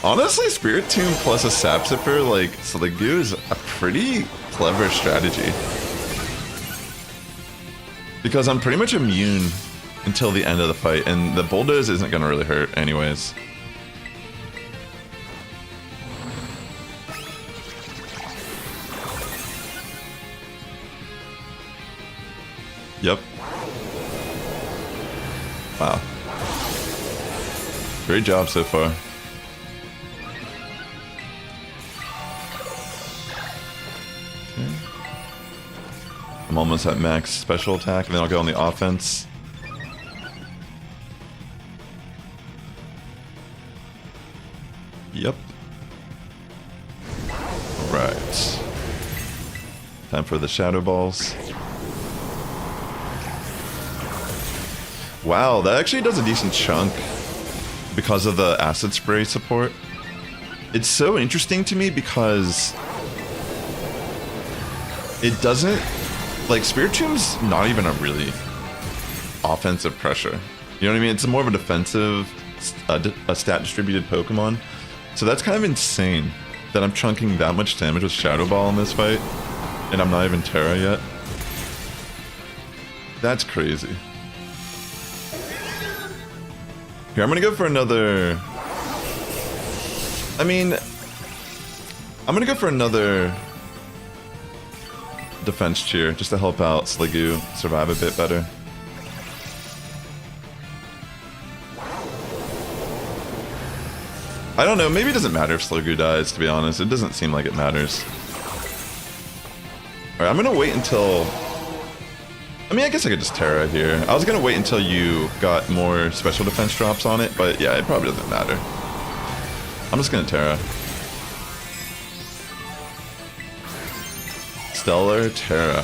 Honestly, Spirit Tomb plus a Sap Zipper, like, Sliggoo is a pretty clever strategy. Because I'm pretty much immune until the end of the fight, and the Bulldoze isn't gonna really hurt anyways. Yep. Wow. Great job so far. Okay. I'm almost at max special attack, and then I'll go on the offense. Yep. Alright. Time for the Shadow Balls. Wow, that actually does a decent chunk because of the acid spray support. It's so interesting to me because it doesn't, like, Spirit Tomb's not even a really offensive pressure. You know what I mean? It's more of a defensive, a stat distributed Pokemon. So that's kind of insane that I'm chunking that much damage with Shadow Ball in this fight, and I'm not even Tera yet. That's crazy. Here, I'm gonna go for another... I mean... I'm gonna go for another... defense cheer, just to help out Sliggoo survive a bit better. I don't know, maybe it doesn't matter if Sliggoo dies, to be honest. It doesn't seem like it matters. Alright, I'm gonna wait until... I mean, I guess I could just Tera here. I was gonna wait until you got more special defense drops on it, but yeah, it probably doesn't matter. I'm just gonna Tera. Stellar Tera.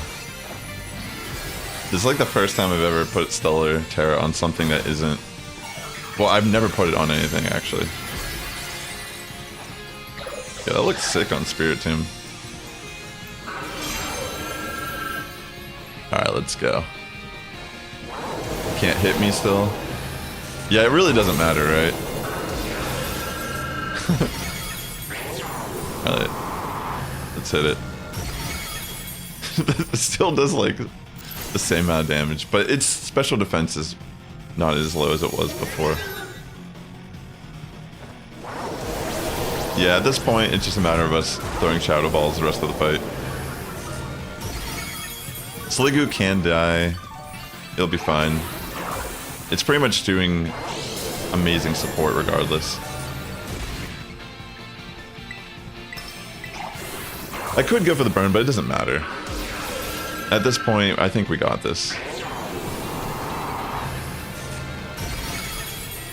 This is like the first time I've ever put Stellar Tera on something that isn't... Well, I've never put it on anything, actually. Yeah, that looks sick on Spirit Tomb. Alright, let's go. Can't hit me still. Yeah, it really doesn't matter, right? Alright. Let's hit it. It still does, like, the same amount of damage, but its special defense is not as low as it was before. Yeah, at this point, it's just a matter of us throwing Shadow Balls the rest of the fight. Sliggoo can die. It'll be fine. It's pretty much doing amazing support regardless. I could go for the burn, but it doesn't matter. At this point, I think we got this.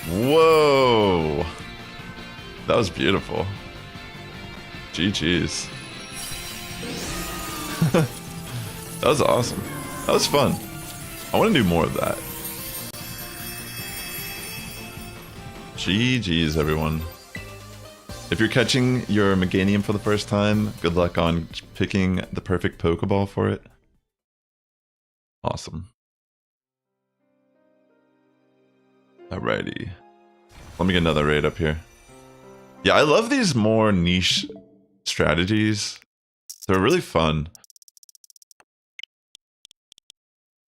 Whoa! That was beautiful. GG's. That was awesome. That was fun. I want to do more of that. GG's, everyone. If you're catching your Meganium for the first time, good luck on picking the perfect Pokeball for it. Awesome. Alrighty. Let me get another raid up here. Yeah, I love these more niche strategies. They're really fun.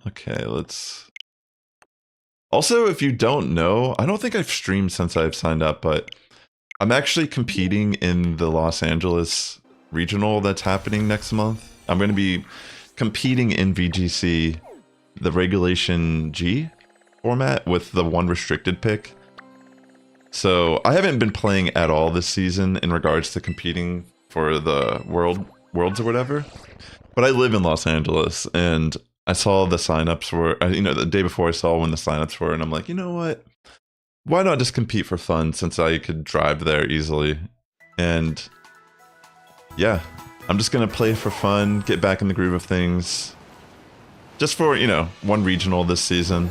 Okay, let's... Also, if you don't know, I don't think I've streamed since I've signed up, but I'm actually competing in the Los Angeles regional that's happening next month. I'm going to be competing in VGC, the Regulation G format with the one restricted pick. So I haven't been playing at all this season in regards to competing for the worlds or whatever. But I live in Los Angeles, and I saw the signups were, you know, the day before I saw when the signups were, and I'm like, you know what? Why not just compete for fun since I could drive there easily? And yeah, I'm just gonna play for fun, get back in the groove of things. Just for, you know, one regional this season.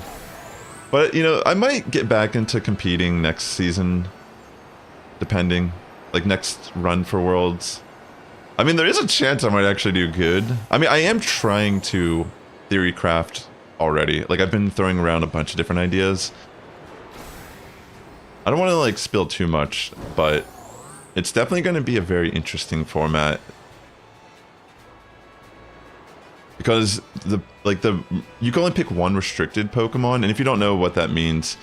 But, you know, I might get back into competing next season, depending. Like, next run for Worlds. I mean, there is a chance I might actually do good. I mean, I am trying to theory craft already. Like, I've been throwing around a bunch of different ideas. I don't want to, like, spill too much, but it's definitely going to be a very interesting format. Because you can only pick one restricted Pokemon, and if you don't know what that means,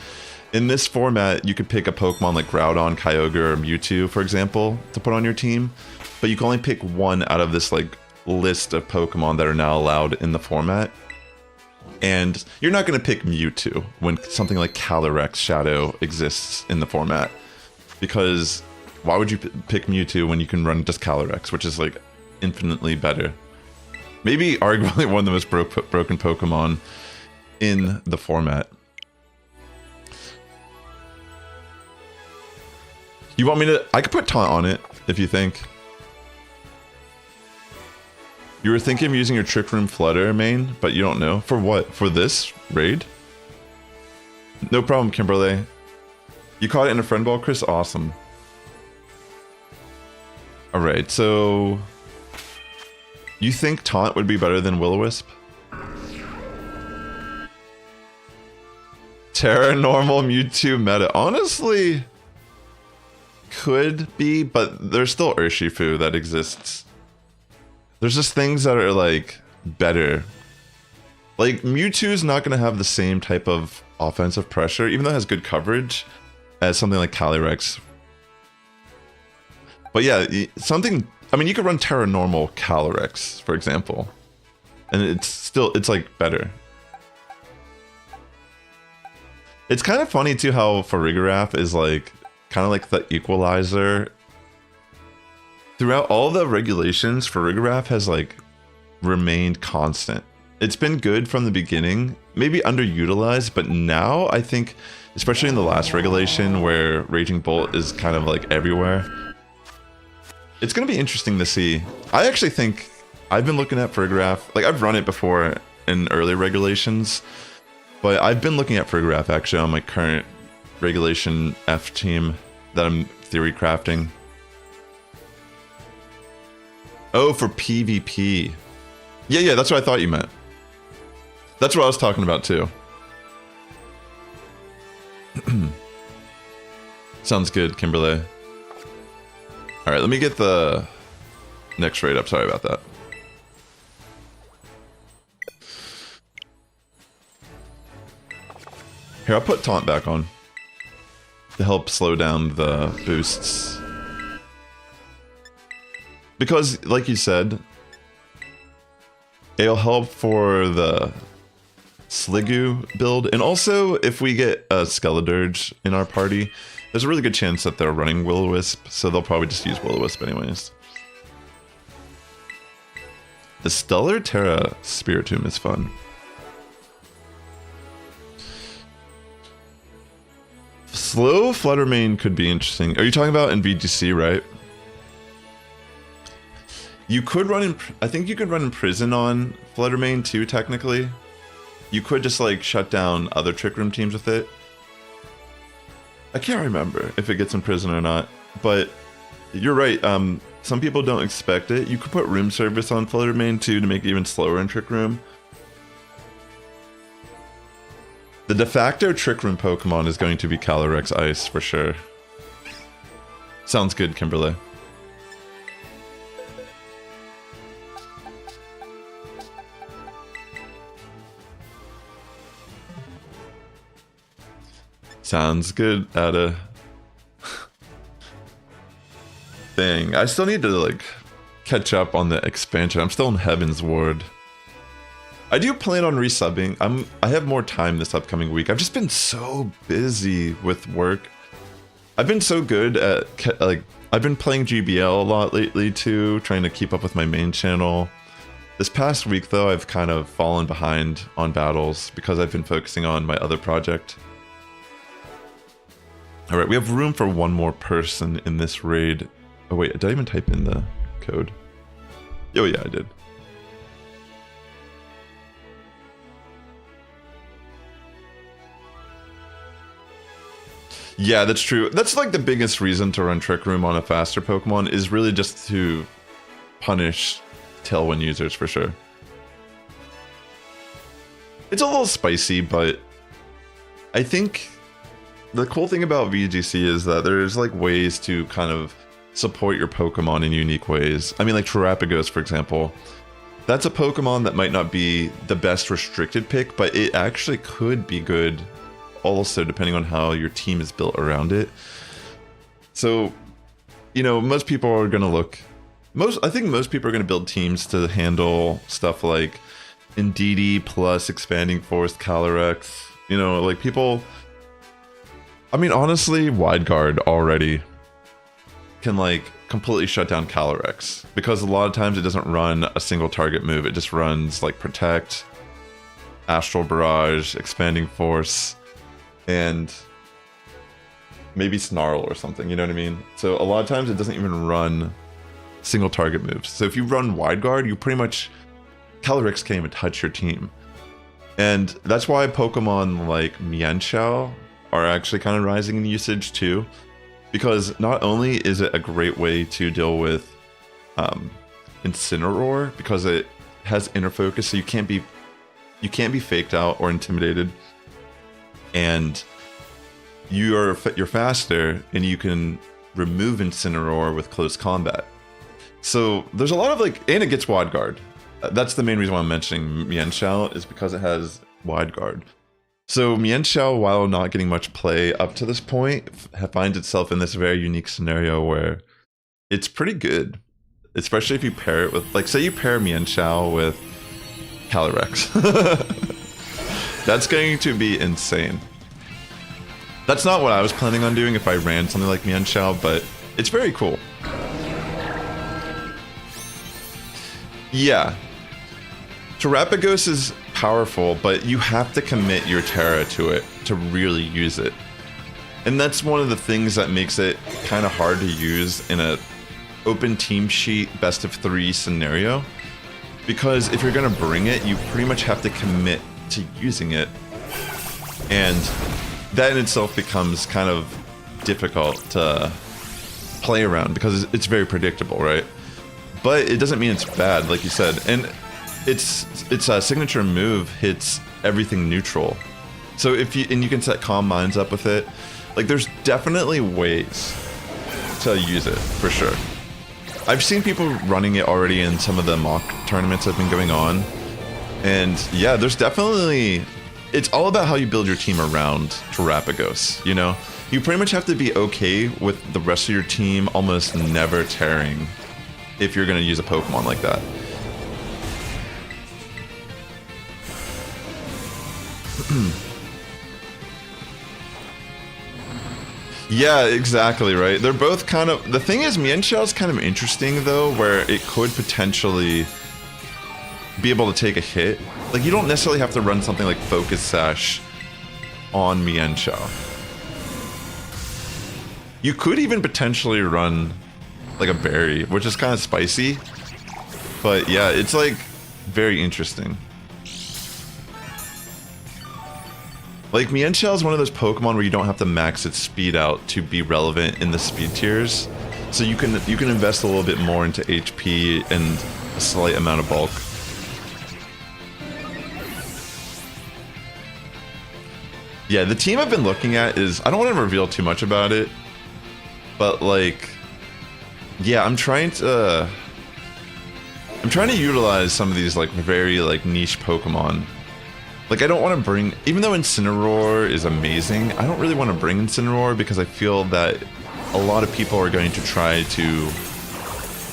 in this format you could pick a Pokemon like Groudon, Kyogre, or Mewtwo, for example, to put on your team, but you can only pick one out of this like list of Pokemon that are now allowed in the format. And you're not going to pick Mewtwo when something like Calyrex Shadow exists in the format, because why would you pick Mewtwo when you can run just Calyrex, which is like infinitely better? Maybe arguably one of the most broken Pokemon in the format. You want me to... I could put Taunt on it, if you think. You were thinking of using your Trick Room Flutter main, but you don't know. For what? For this raid? No problem, Kimberly. You caught it in a friend ball, Chris? Awesome. Alright, so... You think Taunt would be better than Will-O-Wisp? Tera normal Mewtwo meta. Honestly, could be, but there's still Urshifu that exists. There's just things that are like better. Like Mewtwo's not going to have the same type of offensive pressure, even though it has good coverage, as something like Calyrex. But yeah, something... I mean, you could run Tera normal Calyrex, for example, and it's like better. It's kind of funny too how Farigiraf is like kind of like the equalizer. Throughout all the regulations, Farigiraf has like remained constant. It's been good from the beginning, maybe underutilized, but now I think, especially in the last regulation where Raging Bolt is kind of like everywhere, it's going to be interesting to see. I actually think I've been looking at Farigiraf, like I've run it before in early regulations, but I've been looking at Farigiraf actually on my current regulation F team that I'm theory crafting. Oh, for PvP. Yeah, that's what I thought you meant. That's what I was talking about too. Sounds good, Kimberly. Alright, let me get the next raid up. Sorry about that. Here, I'll put Taunt back on to help slow down the boosts. Because, like you said, it'll help for the Sliggoo build. And also, if we get a Skeledirge in our party, there's a really good chance that they're running Will-O-Wisp, so they'll probably just use Will-O-Wisp anyways. The Stellar Tera Spiritomb is fun. Slow Fluttermane could be interesting. Are you talking about in VGC, right? You could run in... I think you could run in Prison on Fluttermane too, technically. You could just like shut down other Trick Room teams with it. I can't remember if it gets in Prison or not, but you're right. Some people don't expect it. You could put Room Service on Fluttermane too to make it even slower in Trick Room. The de facto Trick Room Pokemon is going to be Calyrex Ice for sure. Sounds good, Kimberly. Sounds good, Ada. Dang, I still need to like catch up on the expansion. I'm still in Heaven's Ward. I do plan on resubbing. I have more time this upcoming week. I've just been so busy with work. I've been so good at like I've been playing GBL a lot lately too, trying to keep up with my main channel. This past week though, I've kind of fallen behind on battles because I've been focusing on my other project. All right, we have room for one more person in this raid. Oh wait, did I even type in the code? Oh yeah, I did. Yeah, that's true. That's like the biggest reason to run Trick Room on a faster Pokemon is really just to punish Tailwind users for sure. It's a little spicy, but I think the cool thing about VGC is that there's like ways to kind of support your Pokemon in unique ways. I mean, like Terapagos, for example. That's a Pokemon that might not be the best restricted pick, but it actually could be good also depending on how your team is built around it. So, you know, most people are going to look... I think most people are going to build teams to handle stuff like Indeedee plus Expanding Force, Calyrex. You know, like people... I mean, honestly, Wide Guard already can like completely shut down Calyrex because a lot of times it doesn't run a single target move. It just runs like Protect, Astral Barrage, Expanding Force, and maybe Snarl or something, you know what I mean? So a lot of times it doesn't even run single target moves. So if you run Wide Guard, you pretty much... Calyrex can't even touch your team. And that's why Pokemon like Mienshao are actually kind of rising in usage too. Because not only is it a great way to deal with Incineroar, because it has inner focus, so you can't be faked out or intimidated. And you're faster, and you can remove Incineroar with close combat. So there's a lot of like, and it gets Wide Guard. That's the main reason why I'm mentioning Mienshao, is because it has Wide Guard. So Mienshao, while not getting much play up to this point, finds itself in this very unique scenario where it's pretty good, especially if you pair it with, like, say you pair Mienshao with Calyrex. That's going to be insane. That's not what I was planning on doing if I ran something like Mienshao, but it's very cool. Yeah. Terapagos is powerful, but you have to commit your Tera to it to really use it. And that's one of the things that makes it kind of hard to use in a open team sheet best of 3 scenario. Because if you're going to bring it, you pretty much have to commit to using it. And that in itself becomes kind of difficult to play around because it's very predictable, right? But it doesn't mean it's bad, like you said. And its signature move hits everything neutral. So if you can set Calm Minds up with it. Like there's definitely ways to use it for sure. I've seen people running it already in some of the mock tournaments that have been going on. And yeah, there's definitely... It's all about how you build your team around Terapagos, you know? You pretty much have to be okay with the rest of your team almost never tearing if you're going to use a Pokemon like that. Yeah, exactly, right? They're both kind of... The thing is, Mienshao's kind of interesting, though, where it could potentially be able to take a hit. Like, you don't necessarily have to run something like Focus Sash on Mienshao. You could even potentially run like a berry, which is kind of spicy. But yeah, it's like very interesting. Like, Mienshao is one of those Pokemon where you don't have to max its speed out to be relevant in the speed tiers. So you can invest a little bit more into HP and a slight amount of bulk. Yeah, the team I've been looking at is, I don't want to reveal too much about it, but like, yeah, I'm trying to utilize some of these like very like niche Pokemon. Like, I don't want to bring, even though Incineroar is amazing, I don't really want to bring Incineroar because I feel that a lot of people are going to try to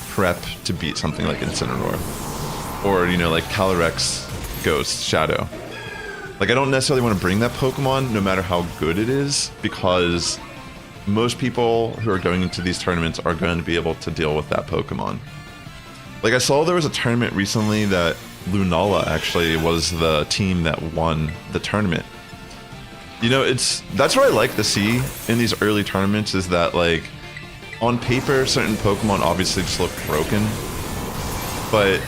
prep to beat something like Incineroar. Or, you know, like Calyrex, Ghost, Shadow. Like, I don't necessarily want to bring that Pokemon no matter how good it is, because most people who are going into these tournaments are going to be able to deal with that Pokemon. Like, I saw there was a tournament recently that Lunala actually was the team that won the tournament. You know, that's what I like to see in these early tournaments, is that, like, on paper, certain Pokemon obviously just look broken. But,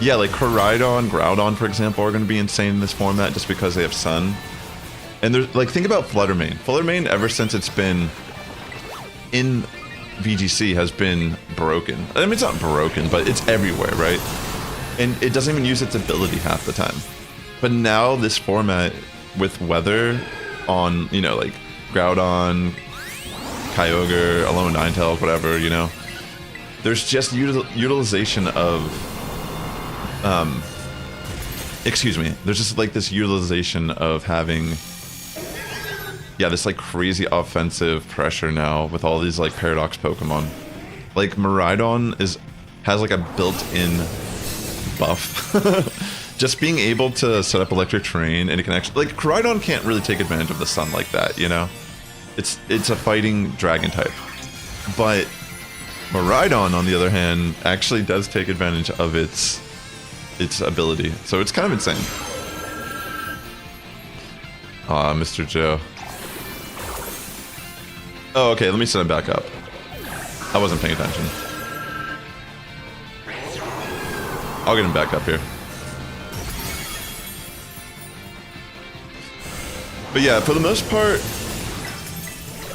yeah, like Koraidon, Groudon, for example, are going to be insane in this format just because they have Sun. And there's, like, think about Fluttermane. Fluttermane, ever since it's been in VGC, has been broken. I mean, it's not broken, but it's everywhere, right? And it doesn't even use its ability half the time. But now this format with weather on, you know, like Groudon, Kyogre, Alolan Ninetales, whatever, you know, there's just utilization of, there's just like this utilization of having, yeah, this like crazy offensive pressure now with all these like Paradox Pokemon. Like Miraidon has like a built-in buff. Just being able to set up electric terrain, and it can actually, like, Koraidon can't really take advantage of the sun like that, you know? It's a fighting dragon type. But Miraidon, on the other hand, actually does take advantage of its ability. So it's kind of insane. Ah, Mr. Joe. Oh, okay, let me set him back up. I wasn't paying attention. I'll get him back up here. But yeah, for the most part,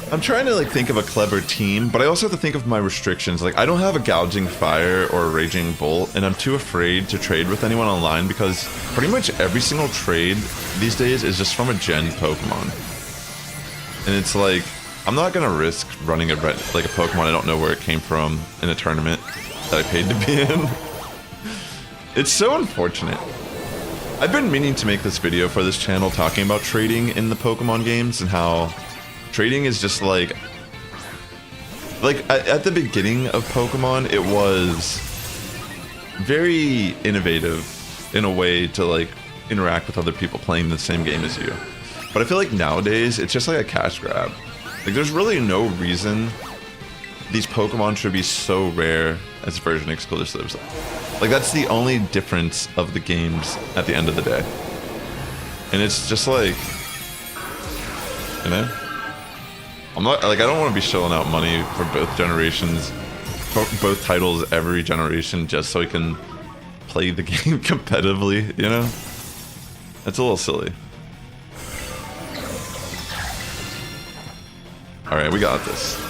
I'm trying to like think of a clever team, but I also have to think of my restrictions. Like, I don't have a Gouging Fire or a Raging Bolt, and I'm too afraid to trade with anyone online because pretty much every single trade these days is just from a gen Pokemon. And it's like, I'm not gonna risk running like a Pokemon I don't know where it came from in a tournament that I paid to be in. It's so unfortunate. I've been meaning to make this video for this channel talking about trading in the Pokemon games and how trading is just like at the beginning of Pokemon, it was very innovative in a way to like interact with other people playing the same game as you. But I feel like nowadays it's just like a cash grab. Like, there's really no reason these Pokemon should be so rare as version exclusives. Like, that's the only difference of the games at the end of the day. And it's just like, you know, I'm not, like, I don't want to be shelling out money for both generations, for both titles every generation, just so I can play the game competitively, you know? That's a little silly. Alright, we got this.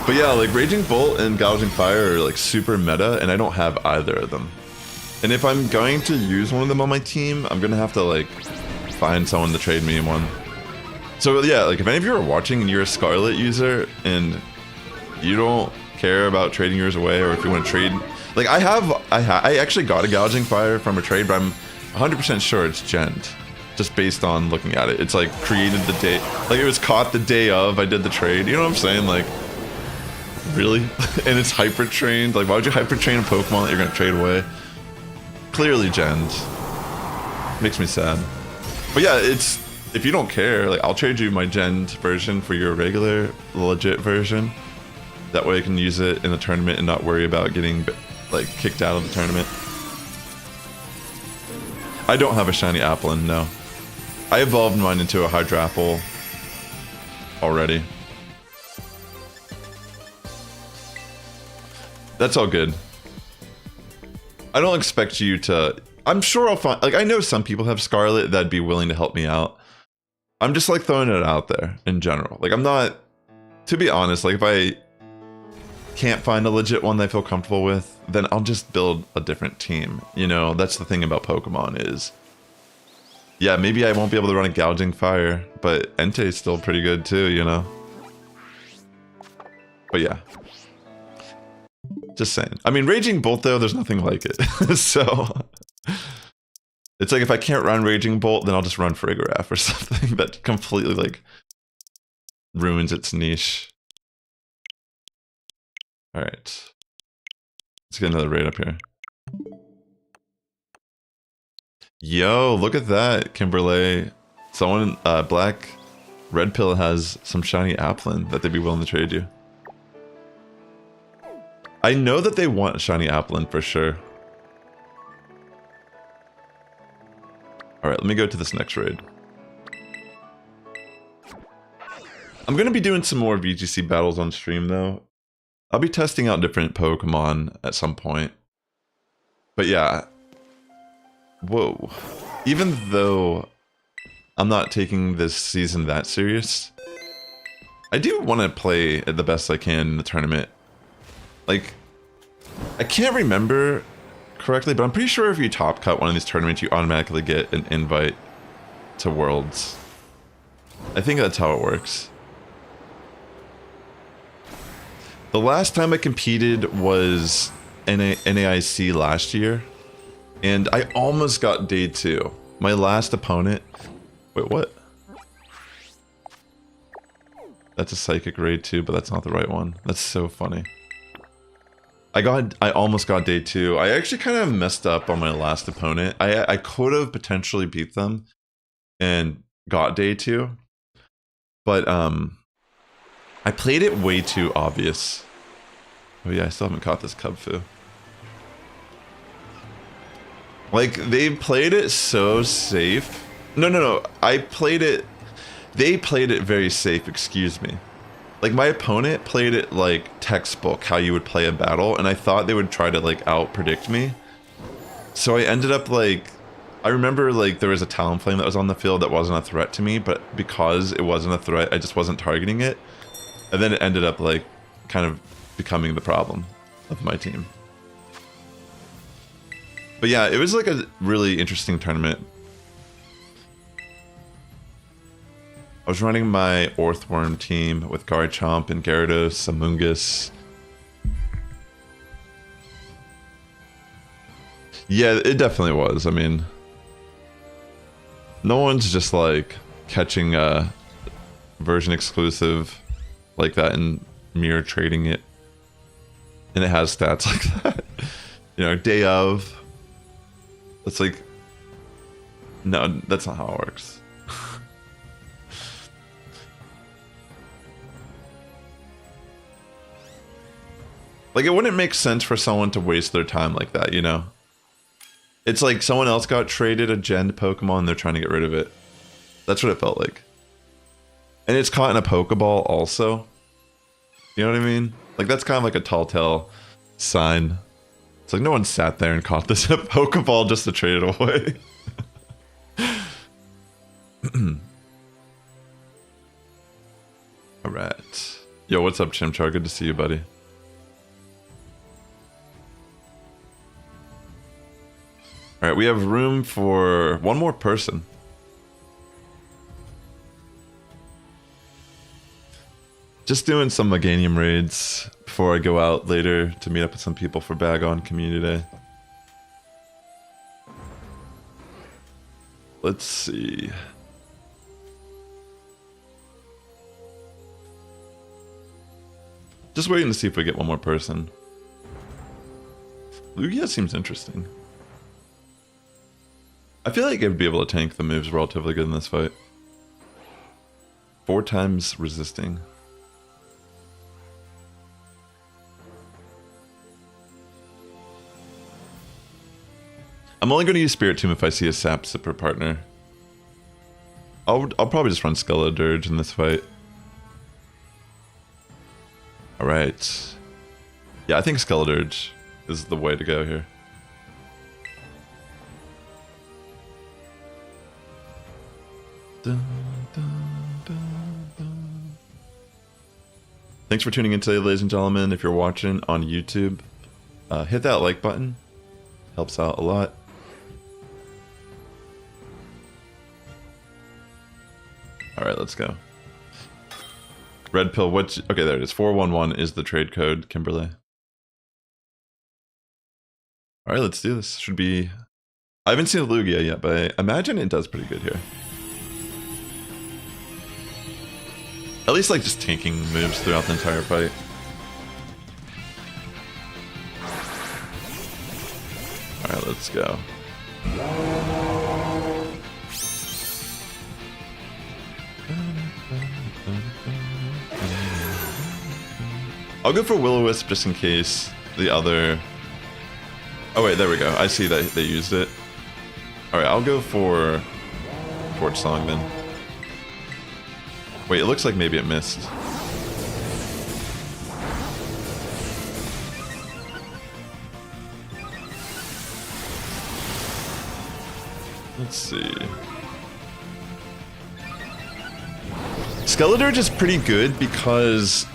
But yeah, like, Raging Bolt and Gouging Fire are like super meta, and I don't have either of them. And if I'm going to use one of them on my team, I'm gonna have to like find someone to trade me one. So yeah, like, if any of you are watching and you're a Scarlet user and you don't care about trading yours away, or if you want to trade, like, I actually got a Gouging Fire from a trade, but I'm 100% sure it's gent. Just based on looking at it. It's like created the day, like it was caught the day of I did the trade. You know what I'm saying? Like, really? And it's hyper trained. Like, why would you hyper train a Pokemon that you're gonna trade away? Clearly gent. Makes me sad. But yeah, it's, if you don't care, like, I'll trade you my gent version for your regular legit version. That way I can use it in a tournament and not worry about getting like like kicked out of the tournament. I don't have a shiny Applin, no. I evolved mine into a Hydrapple already. That's all good. I don't expect you to... I'm sure I'll find... Like, I know some people have Scarlet that'd be willing to help me out. I'm just, like, throwing it out there in general. Like, I'm not... To be honest, like, if I can't find a legit one that I feel comfortable with, then I'll just build a different team. You know, that's the thing about Pokemon is... Yeah, maybe I won't be able to run a Gouging Fire, but Entei's still pretty good too, you know? But yeah. Just saying. I mean, Raging Bolt, though, there's nothing like it. So... It's like if I can't run Raging Bolt, then I'll just run Farigiraf or something that completely, like, ruins its niche. Alright. Let's get another raid up here. Yo, look at that, Kimberly. Someone, Black Red Pill has some shiny Applin that they'd be willing to trade you. I know that they want a shiny Applin for sure. Alright, let me go to this next raid. I'm gonna be doing some more VGC battles on stream though. I'll be testing out different Pokemon at some point. But yeah. Whoa. Even though I'm not taking this season that serious, I do want to play the best I can in the tournament. Like, I can't remember correctly, but I'm pretty sure if you top cut one of these tournaments, you automatically get an invite to Worlds. I think that's how it works. The last time I competed was NAIC last year, and I almost got day 2. My last opponent... Wait, what? That's a Psychic Raid too, but that's not the right one. That's so funny. I almost got day 2. I actually kind of messed up on my last opponent. I could have potentially beat them and got day 2. But I played it way too obvious. Oh yeah, I still haven't caught this Cubfu. Like, they played it so safe. No. I played it... They played it very safe, excuse me. Like, my opponent played it like textbook, how you would play a battle, and I thought they would try to, like, out-predict me. So I ended up, like... I remember, like, there was a Talonflame that was on the field that wasn't a threat to me, but because it wasn't a threat, I just wasn't targeting it. And then it ended up, like, kind of becoming the problem of my team. But yeah, it was, like, a really interesting tournament. I was running my Orthworm team with Garchomp and Gyarados, Amoonguss. Yeah, it definitely was. I mean, no one's just like catching a version exclusive like that and mirror trading it. And it has stats like that. You know, day of. It's like, no, that's not how it works. Like, it wouldn't make sense for someone to waste their time like that, you know? It's like someone else got traded a gen Pokemon and they're trying to get rid of it. That's what it felt like. And it's caught in a Pokeball also. You know what I mean? Like, that's kind of like a tall tale sign. It's like no one sat there and caught this Pokeball just to trade it away. Alright. Yo, what's up, Chimchar? Good to see you, buddy. Alright, we have room for one more person. Just doing some Meganium raids before I go out later to meet up with some people for Bag On Community Day. Let's see. Just waiting to see if we get one more person. Lugia seems interesting. I feel like I'd be able to tank the moves relatively good in this fight. 4 times resisting. I'm only going to use Spirit Tomb if I see a Sap Sipper partner. I'll probably just run Skeledirge in this fight. Alright. Yeah, I think Skeledirge is the way to go here. Dun, dun, dun, dun. Thanks for tuning in today, ladies and gentlemen. If you're watching on YouTube, hit that like button. Helps out a lot. Alright, let's go. Red pill, what's... Okay, there it is. 411 is the trade code, Kimberly. Alright, let's do this. Should be... I haven't seen a Lugia yet, but I imagine it does pretty good here. At least like just tanking moves throughout the entire fight. Alright, let's go. I'll go for Will-O-Wisp just in case the other... Oh wait, there we go. I see that they used it. Alright, I'll go for Torch Song then. Wait, it looks like maybe it missed. Let's see. Skeledirge is pretty good because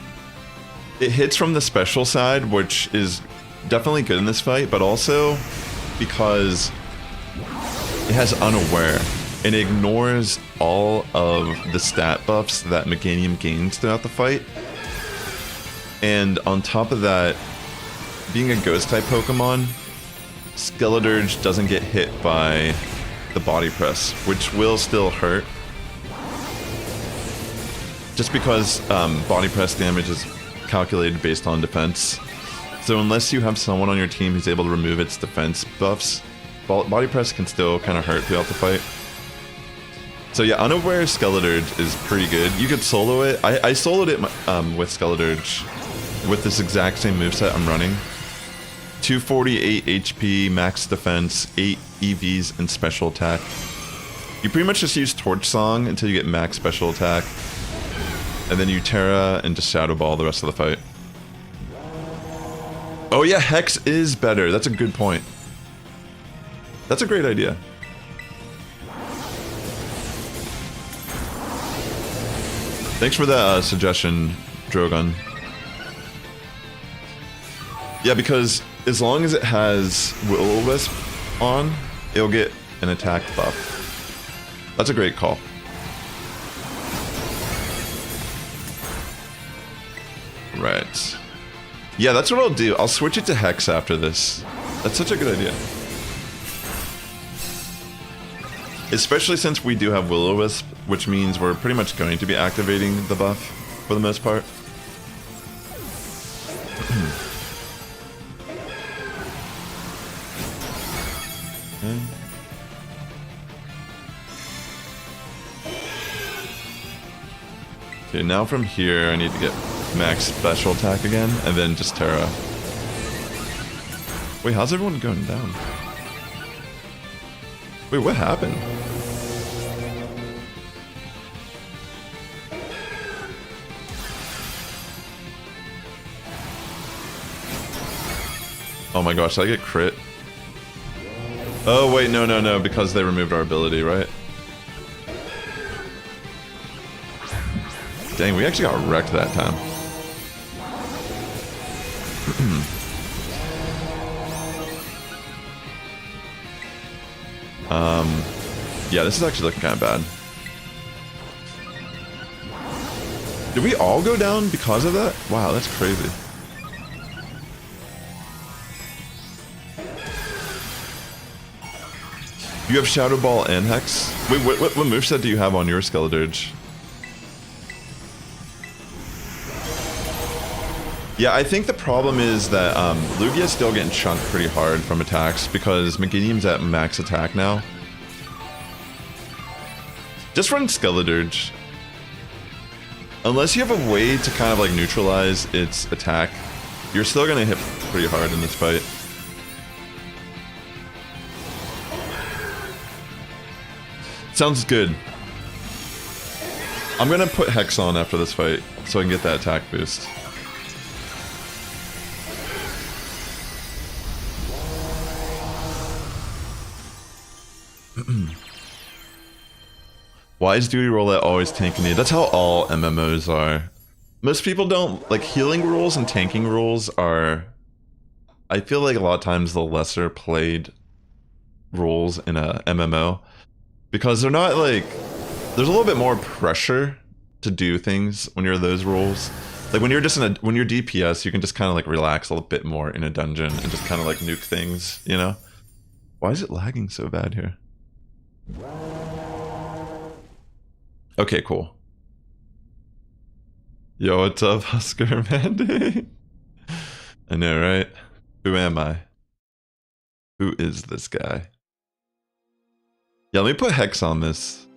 it hits from the special side, which is definitely good in this fight, but also because it has Unaware and it ignores all of the stat buffs that Meganium gains throughout the fight. And on top of that, being a Ghost-type Pokemon, Skeledirge doesn't get hit by the Body Press, which will still hurt. Just because Body Press damage is calculated based on defense. So unless you have someone on your team who's able to remove its defense buffs, Body Press can still kind of hurt throughout the fight. So yeah, Unaware Skeledirge is pretty good. You could solo it. I soloed it with Skeledirge with this exact same moveset I'm running. 248 HP, max defense, 8 EVs, and special attack. You pretty much just use Torch Song until you get max special attack. And then you Tera and just Shadow Ball the rest of the fight. Oh yeah, Hex is better. That's a good point. That's a great idea. Thanks for that suggestion, Drogon. Yeah, because as long as it has Will-O-Wisp on, it'll get an attack buff. That's a great call. Right. Yeah, that's what I'll do. I'll switch it to Hex after this. That's such a good idea. Especially since we do have Will-O-Wisp, which means we're pretty much going to be activating the buff for the most part. Okay, now from here I need to get max special attack again, and then just Tera. Wait, how's everyone going down? Wait, what happened? Oh my gosh, did I get crit? Oh wait, no, because they removed our ability, right? Dang, we actually got wrecked that time. Yeah, this is actually looking kind of bad. Did we all go down because of that? Wow, that's crazy. You have Shadow Ball and Hex? Wait, what moveset do you have on your Skeledirge? Yeah, I think the problem is that Lugia's still getting chunked pretty hard from attacks because Meganium's at max attack now. Just run Skeledirge. Unless you have a way to kind of like neutralize its attack, you're still gonna hit pretty hard in this fight. Sounds good. I'm gonna put Hex on after this fight so I can get that attack boost. Why is duty roulette always tanking me? That's how all MMOs are. Most people don't like healing rules and tanking rules are. I feel like a lot of times the lesser played rules in a MMO because they're not like. There's a little bit more pressure to do things when you're those roles. Like when you're just when you're DPS, you can just kind of like relax a little bit more in a dungeon and just kind of like nuke things, you know? Why is it lagging so bad here? Okay, cool. Yo, what's up, Husker Mandy? I know, right? Who am I? Who is this guy? Yeah, let me put Hex on this.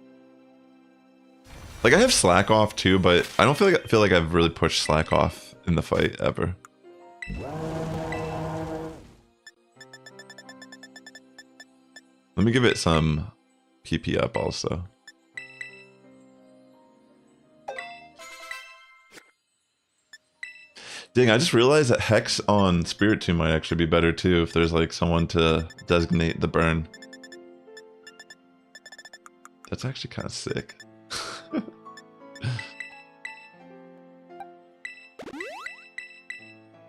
Like I have Slack off too, but I don't feel like I've really pushed Slack off in the fight ever. Let me give it some PP up also. Dang, I just realized that Hex on Spirit Tomb might actually be better too if there's like someone to designate the burn. That's actually kind of sick.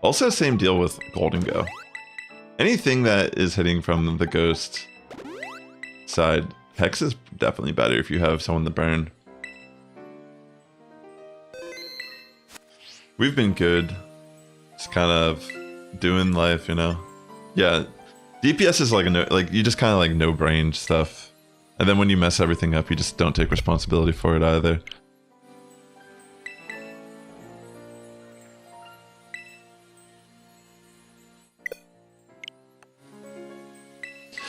Also, same deal with Golden Go. Anything that is hitting from the ghost side, Hex is definitely better if you have someone to burn. We've been good. Just kind of doing life, you know? Yeah, DPS is like you just kind of like no brain stuff. And then when you mess everything up, you just don't take responsibility for it either.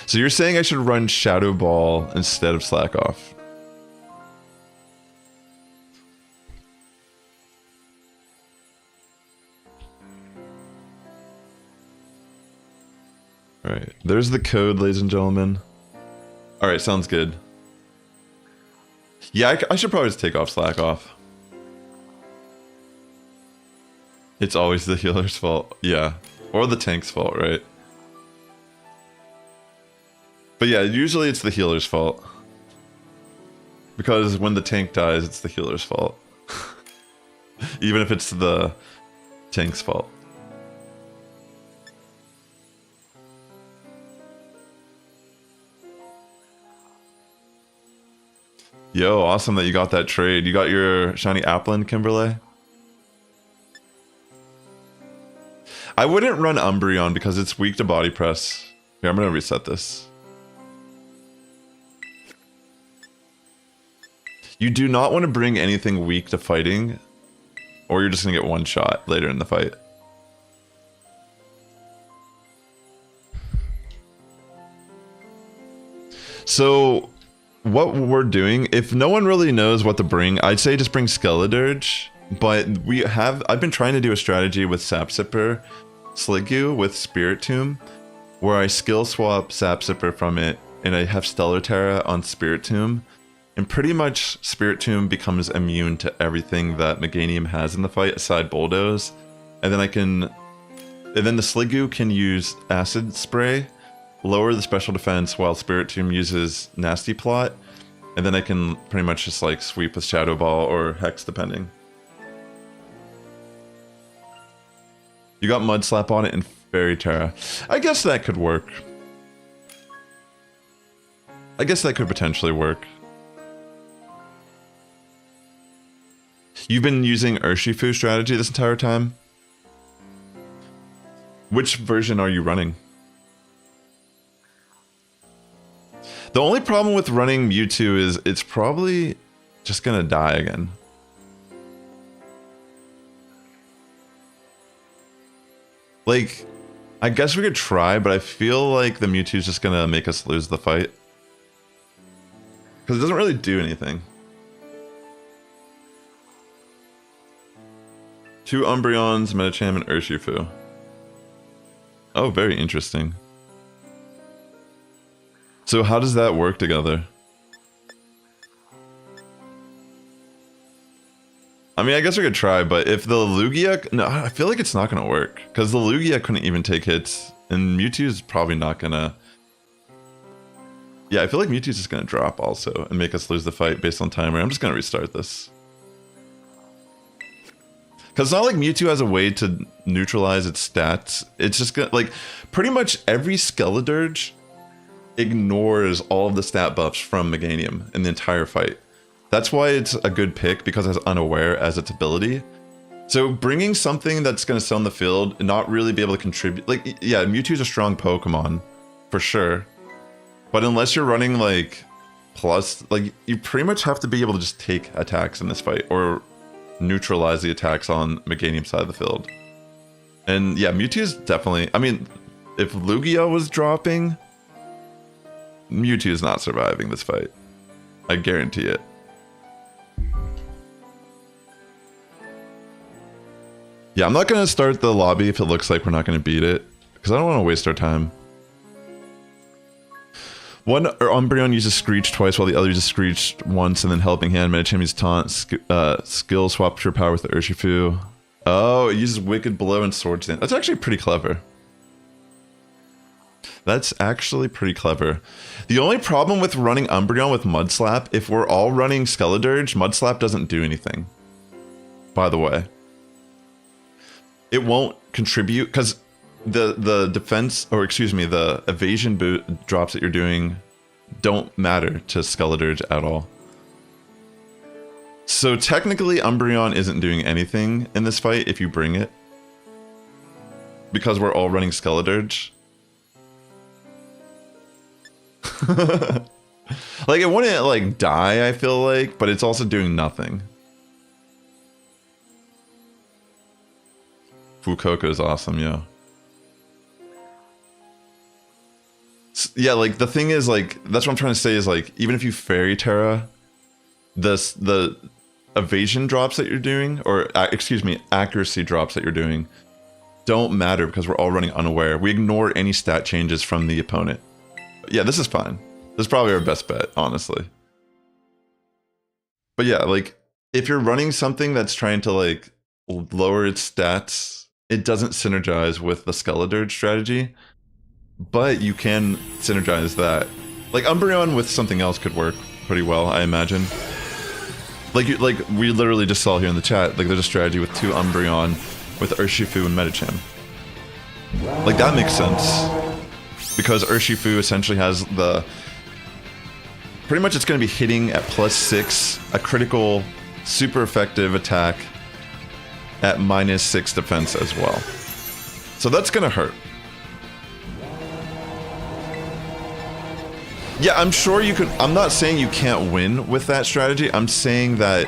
So you're saying I should run Shadow Ball instead of Slack Off? Alright, there's the code, ladies and gentlemen. Alright, sounds good. Yeah, I should probably just take off Slack Off. It's always the healer's fault. Yeah, or the tank's fault, right? But yeah, usually it's the healer's fault. Because when the tank dies, it's the healer's fault. Even if it's the tank's fault. Yo, awesome that you got that trade. You got your shiny Applin, Kimberly? I wouldn't run Umbreon because it's weak to body press. Here, I'm gonna reset this. You do not want to bring anything weak to fighting, or you're just gonna get one shot later in the fight. So, what we're doing, if no one really knows what to bring, I'd say just bring Skeledirge, but I've been trying to do a strategy with Sapsipper, Sliggoo with Spirit Tomb, where I skill swap Sapsipper from it, and I have Stellar Tera on Spirit Tomb. And pretty much Spirit Tomb becomes immune to everything that Meganium has in the fight, aside Bulldoze. And then the Sliggoo can use Acid Spray, lower the special defense while Spirit Tomb uses Nasty Plot. And then I can pretty much just like sweep with Shadow Ball or Hex depending. You got Mud Slap on it and Fairy Tera. I guess that could work. I guess that could potentially work. You've been using Urshifu strategy this entire time? Which version are you running? The only problem with running Mewtwo is it's probably just gonna die again. Like, I guess we could try, but I feel like the Mewtwo's just gonna make us lose the fight. Because it doesn't really do anything. 2 Umbreons, Medicham, and Urshifu. Oh, very interesting. So how does that work together? I mean, I guess we could try, but if the Lugia... No, I feel like it's not going to work. Because the Lugia couldn't even take hits. And Mewtwo's probably not going to... Yeah, I feel like Mewtwo's just going to drop also. And make us lose the fight based on timer. I'm just going to restart this. Because it's not like Mewtwo has a way to neutralize its stats. It's just going to... Like, pretty much every Skeledirge ignores all of the stat buffs from Meganium in the entire fight. That's why it's a good pick, because it's unaware as its ability. So bringing something that's going to sit on the field and not really be able to contribute... Like, yeah, Mewtwo's a strong Pokemon, for sure. But unless you're running, like, plus... Like, you pretty much have to be able to just take attacks in this fight, or neutralize the attacks on Meganium's side of the field. And yeah, Mewtwo's definitely... I mean, if Lugia was dropping, Mewtwo's not surviving this fight. I guarantee it. Yeah, I'm not going to start the lobby if it looks like we're not going to beat it, because I don't want to waste our time. One Umbreon uses Screech twice while the other uses Screech once, and then Helping Hand, Medicham uses Taunt, skill swaps your power with the Urshifu. Oh, it uses Wicked Blow and Sword Stand. That's actually pretty clever. That's actually pretty clever. The only problem with running Umbreon with Mud Slap, if we're all running Skeledirge, Mud Slap doesn't do anything. By the way. It won't contribute, because the defense, or excuse me, the evasion drops that you're doing don't matter to Skeledirge at all. So technically Umbreon isn't doing anything in this fight if you bring it, because we're all running Skeledirge. Like, it wouldn't, like, die, I feel like, but it's also doing nothing. Fuecoco is awesome, yeah. Yeah, like, the thing is, like, that's what I'm trying to say is, like, even if you Fairy Tera, the evasion drops that you're doing, or, excuse me, accuracy drops that you're doing, don't matter because we're all running unaware. We ignore any stat changes from the opponent. Yeah, this is fine. This is probably our best bet, honestly. But yeah, like, if you're running something that's trying to, like, lower its stats, it doesn't synergize with the Skeledirge strategy, but you can synergize that. Like, Umbreon with something else could work pretty well, I imagine. Like we literally just saw here in the chat, like, there's a strategy with 2 Umbreon with Urshifu and Medicham. Like, that makes sense. Because Urshifu essentially has the... Pretty much it's going to be hitting at +6, a critical, super effective attack at -6 defense as well. So that's going to hurt. Yeah, I'm sure you could... I'm not saying you can't win with that strategy. I'm saying that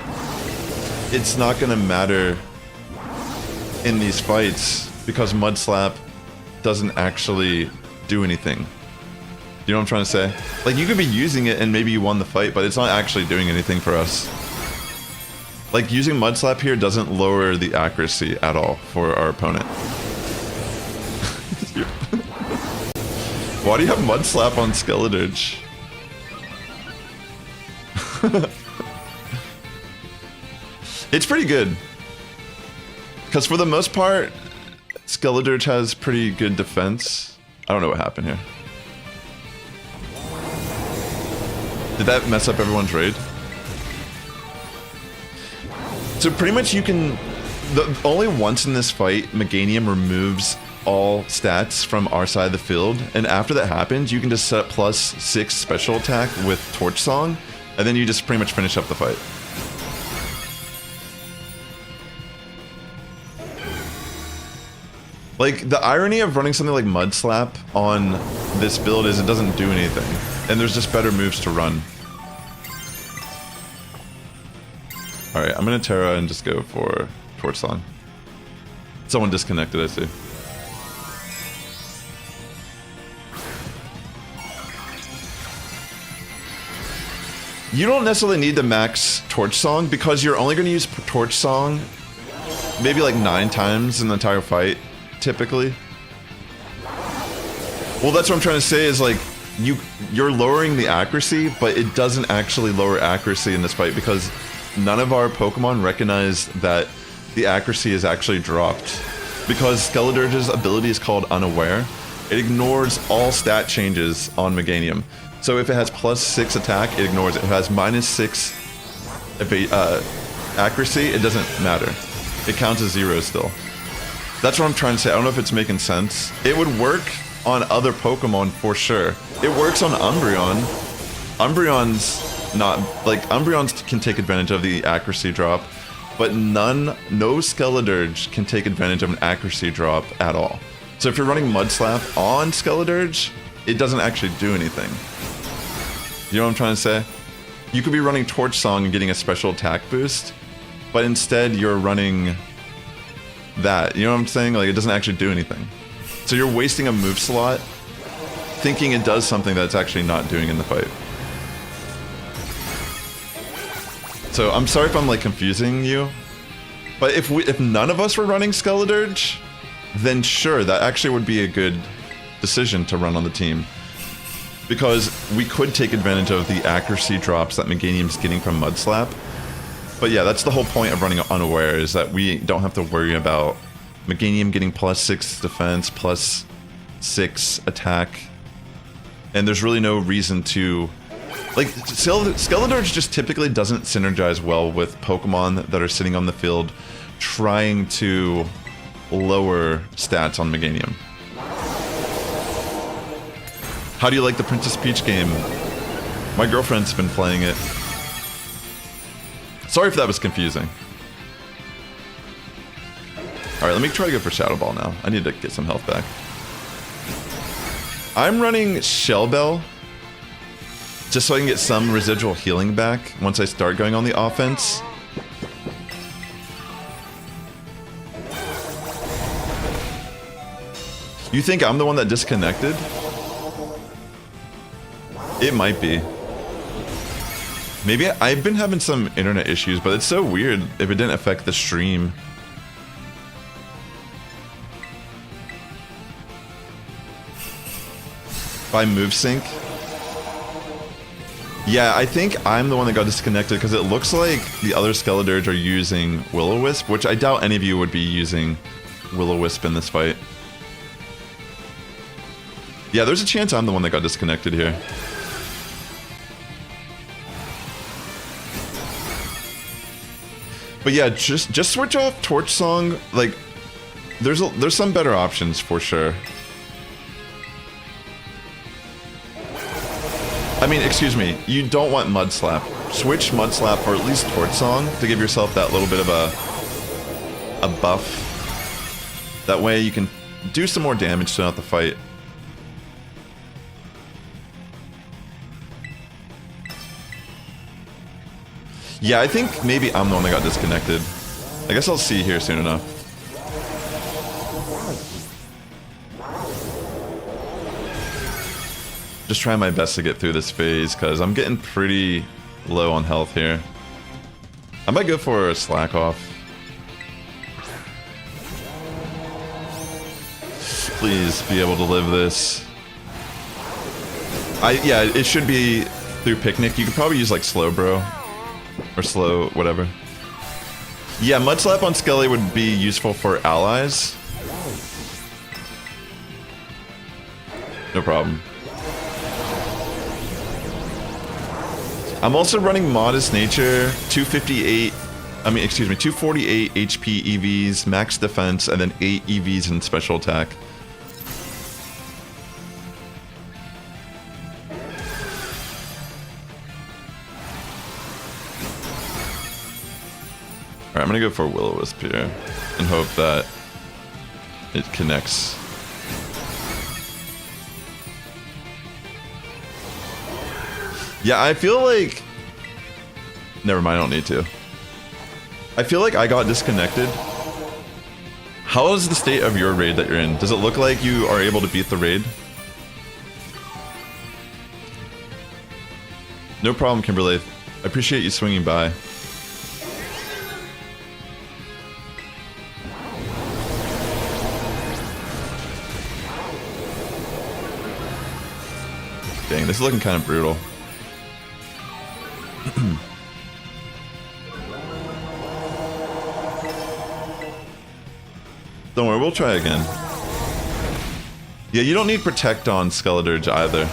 it's not going to matter in these fights because Mud Slap doesn't actually do anything. You know what I'm trying to say? Like, you could be using it and maybe you won the fight, but it's not actually doing anything for us. Like, using Mud Slap here doesn't lower the accuracy at all for our opponent. Why do you have Mud Slap on Skeledirge? It's pretty good. Because for the most part, Skeledirge has pretty good defense. I don't know what happened here. Did that mess up everyone's raid? So pretty much you can... Only once in this fight, Meganium removes all stats from our side of the field, and after that happens, you can just set up +6 special attack with Torch Song, and then you just pretty much finish up the fight. Like, the irony of running something like Mud Slap on this build is it doesn't do anything, and there's just better moves to run. Alright, I'm gonna Tera and just go for Torch Song. Someone disconnected, I see. You don't necessarily need to max Torch Song because you're only going to use Torch Song maybe like 9 times in the entire fight, typically. Well, that's what I'm trying to say is, like, you're lowering the accuracy, but it doesn't actually lower accuracy in this fight because none of our Pokemon recognize that the accuracy is actually dropped. Because Skeledirge's ability is called Unaware, it ignores all stat changes on Meganium. So if it has +6 attack, it ignores it. If it has -6 accuracy, it doesn't matter. It counts as 0 still. That's what I'm trying to say. I don't know if it's making sense. It would work on other Pokemon for sure. It works on Umbreon. Umbreon's not, like, Umbreons can take advantage of the accuracy drop, but no Skeledirge can take advantage of an accuracy drop at all. So if you're running Mud Slap on Skeledirge, it doesn't actually do anything. You know what I'm trying to say? You could be running Torch Song and getting a special attack boost, but instead you're running that. You know what I'm saying? Like, it doesn't actually do anything. So you're wasting a move slot thinking it does something that it's actually not doing in the fight. So I'm sorry if I'm like confusing you, but if none of us were running Skeledirge, then sure, that actually would be a good decision to run on the team. Because we could take advantage of the accuracy drops that Meganium's getting from Mud Slap. But yeah, that's the whole point of running Unaware, is that we don't have to worry about Meganium getting +6 defense, +6 attack. And there's really no reason to... Like, Skeledirge just typically doesn't synergize well with Pokemon that are sitting on the field trying to lower stats on Meganium. How do you like the Princess Peach game? My girlfriend's been playing it. Sorry if that was confusing. Alright, let me try to go for Shadow Ball now. I need to get some health back. I'm running Shell Bell just so I can get some residual healing back once I start going on the offense. You think I'm the one that disconnected? It might be. Maybe I've been having some internet issues, but it's so weird if it didn't affect the stream. By move sync? Yeah, I think I'm the one that got disconnected because it looks like the other Skeledirge are using Will-O-Wisp, which I doubt any of you would be using Will-O-Wisp in this fight. Yeah, there's a chance I'm the one that got disconnected here. But yeah, just switch off Torch Song. Like, there's some better options for sure. I mean, excuse me, you don't want Mud Slap. Switch Mud Slap or at least Torch Song to give yourself that little bit of a buff. That way you can do some more damage throughout the fight. Yeah, I think maybe I'm the one that got disconnected. I guess I'll see here soon enough. Just trying my best to get through this phase, because I'm getting pretty low on health here. I might go for a slack off. Please be able to live this. Yeah, it should be through Picnic. You could probably use like Slow Bro. Or Slow, whatever. Yeah, Mud Slap on Skelly would be useful for allies. No problem. I'm also running Modest Nature, 248 HP EVs, max defense, and then 8 EVs in special attack. Alright, I'm gonna go for Will-O-Wisp here and hope that it connects. Yeah, I feel like... Never mind, I don't need to. I feel like I got disconnected. How is the state of your raid that you're in? Does it look like you are able to beat the raid? No problem, Kimberly. I appreciate you swinging by. Dang, this is looking kind of brutal. Don't worry, we'll try again. Yeah, you don't need Protect on Skeleturge either.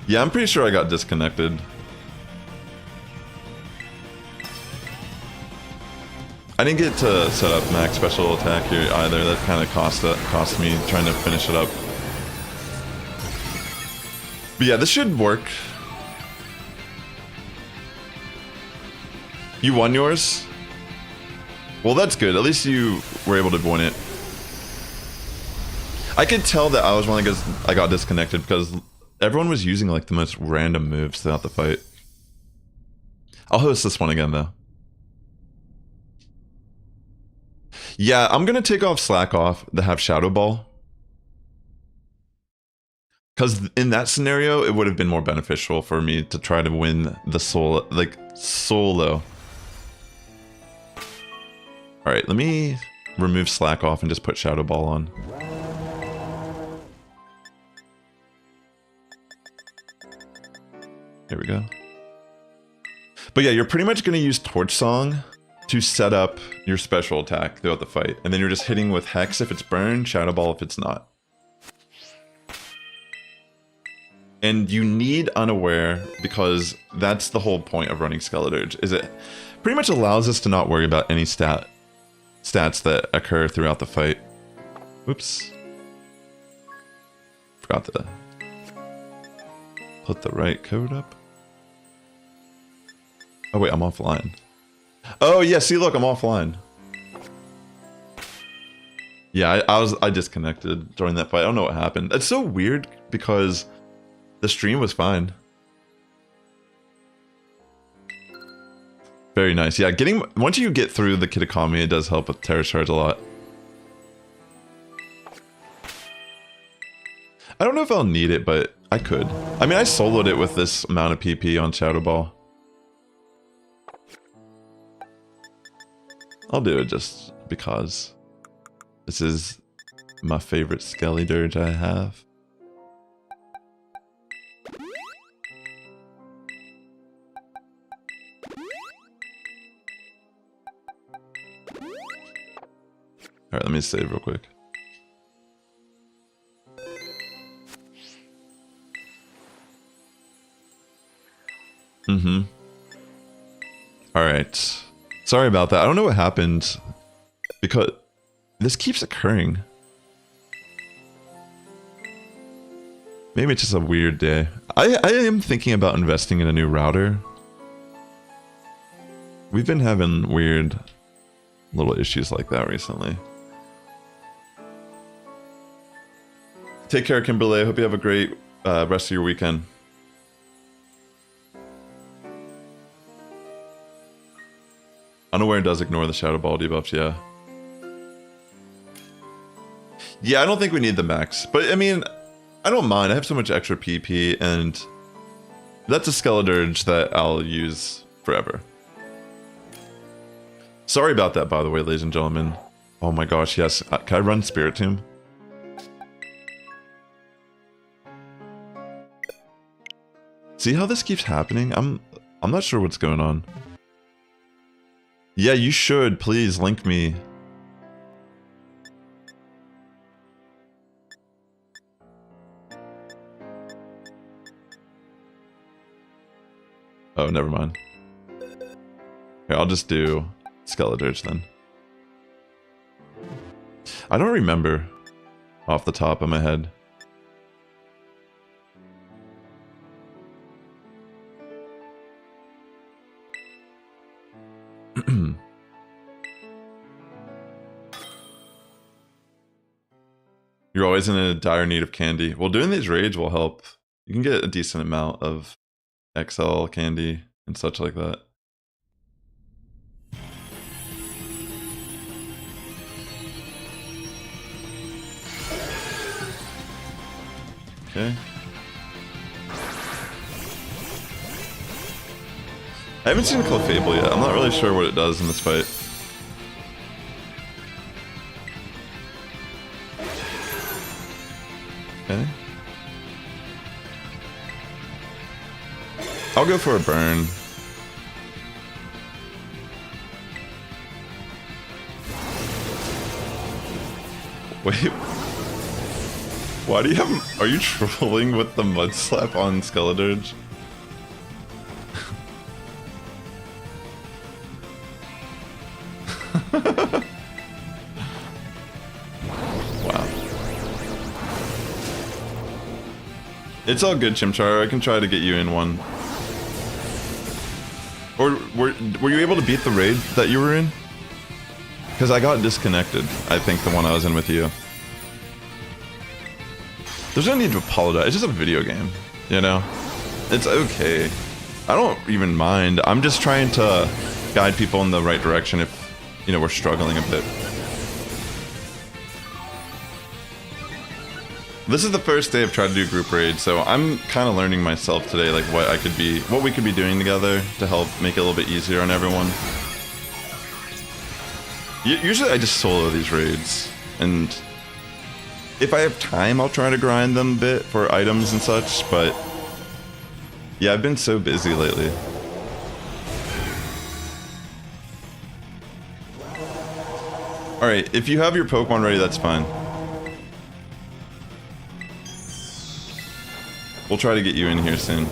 Yeah, I'm pretty sure I got disconnected. I didn't get to set up max special attack here either. That kind of cost me trying to finish it up. But yeah, this should work. You won yours? Well, that's good. At least you were able to win it. I could tell that I was one because I got disconnected because everyone was using like the most random moves throughout the fight. I'll host this one again though. Yeah, I'm gonna take off Slack off to have Shadow Ball. Because in that scenario, it would have been more beneficial for me to try to win the solo. Alright, let me remove Slack off and just put Shadow Ball on. There we go. But yeah, you're pretty much going to use Torch Song to set up your special attack throughout the fight. And then you're just hitting with Hex if it's burned, Shadow Ball if it's not. And you need Unaware because that's the whole point of running Skeleturge, is it pretty much allows us to not worry about any stats that occur throughout the fight. Oops. Forgot to put the right code up. Oh wait, I'm offline. Oh yeah, see look, I'm offline. Yeah, I disconnected during that fight. I don't know what happened. It's so weird because the stream was fine. Very nice. Yeah, once you get through the Kitakami, it does help with Tera Charge a lot. I don't know if I'll need it, but I could. I mean, I soloed it with this amount of PP on Shadow Ball. I'll do it just because. This is my favorite Skeleturge I have. Alright, let me save real quick. Alright. Sorry about that. I don't know what happened. Because this keeps occurring. Maybe it's just a weird day. I am thinking about investing in a new router. We've been having weird little issues like that recently. Take care, Kimberly. I hope you have a great rest of your weekend. Unaware does ignore the Shadow Ball debuffs, yeah. Yeah, I don't think we need the max. But, I mean, I don't mind. I have so much extra PP, and that's a Skeleturge that I'll use forever. Sorry about that, by the way, ladies and gentlemen. Oh my gosh, yes. Can I run Spirit Tomb? See how this keeps happening? I'm not sure what's going on. Yeah, you should. Please link me. Oh, never mind. Here, I'll just do Skeleturge then. I don't remember off the top of my head. You're always in a dire need of candy. Well, doing these raids will help. You can get a decent amount of XL candy and such like that. Okay. I haven't seen Clefable yet. I'm not really sure what it does in this fight. Okay. I'll go for a burn. Wait. Why do you have... Are you trolling with the mud slap on Skeledirge? Wow. It's all good, Chimchar. I can try to get you in one. Or were you able to beat the raid that you were in? Because I got disconnected, I think, the one I was in with you. There's no need to apologize. It's just a video game, you know? It's okay. I don't even mind. I'm just trying to guide people in the right direction if, you know, we're struggling a bit. This is the first day I've tried to do group raids, so I'm kind of learning myself today, like what we could be doing together to help make it a little bit easier on everyone. Usually I just solo these raids, and if I have time, I'll try to grind them a bit for items and such, but yeah, I've been so busy lately. Alright, if you have your Pokemon ready, that's fine. We'll try to get you in here soon.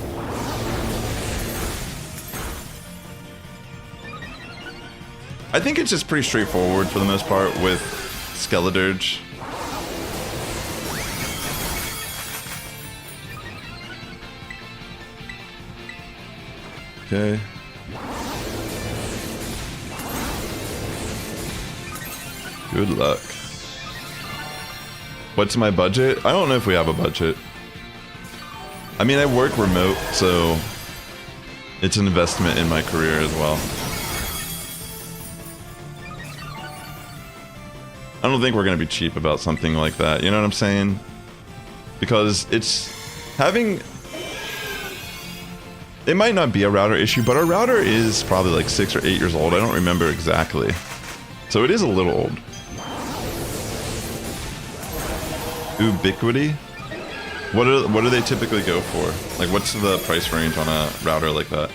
I think it's just pretty straightforward for the most part with Skeledirge. Okay. Good luck. What's my budget? I don't know if we have a budget. I mean, I work remote, so it's an investment in my career as well. I don't think we're going to be cheap about something like that, you know what I'm saying? Because it's having... It might not be a router issue, but our router is probably like 6 or 8 years old. I don't remember exactly. So it is a little old. Ubiquity? What do they typically go for? Like, what's the price range on a router like that?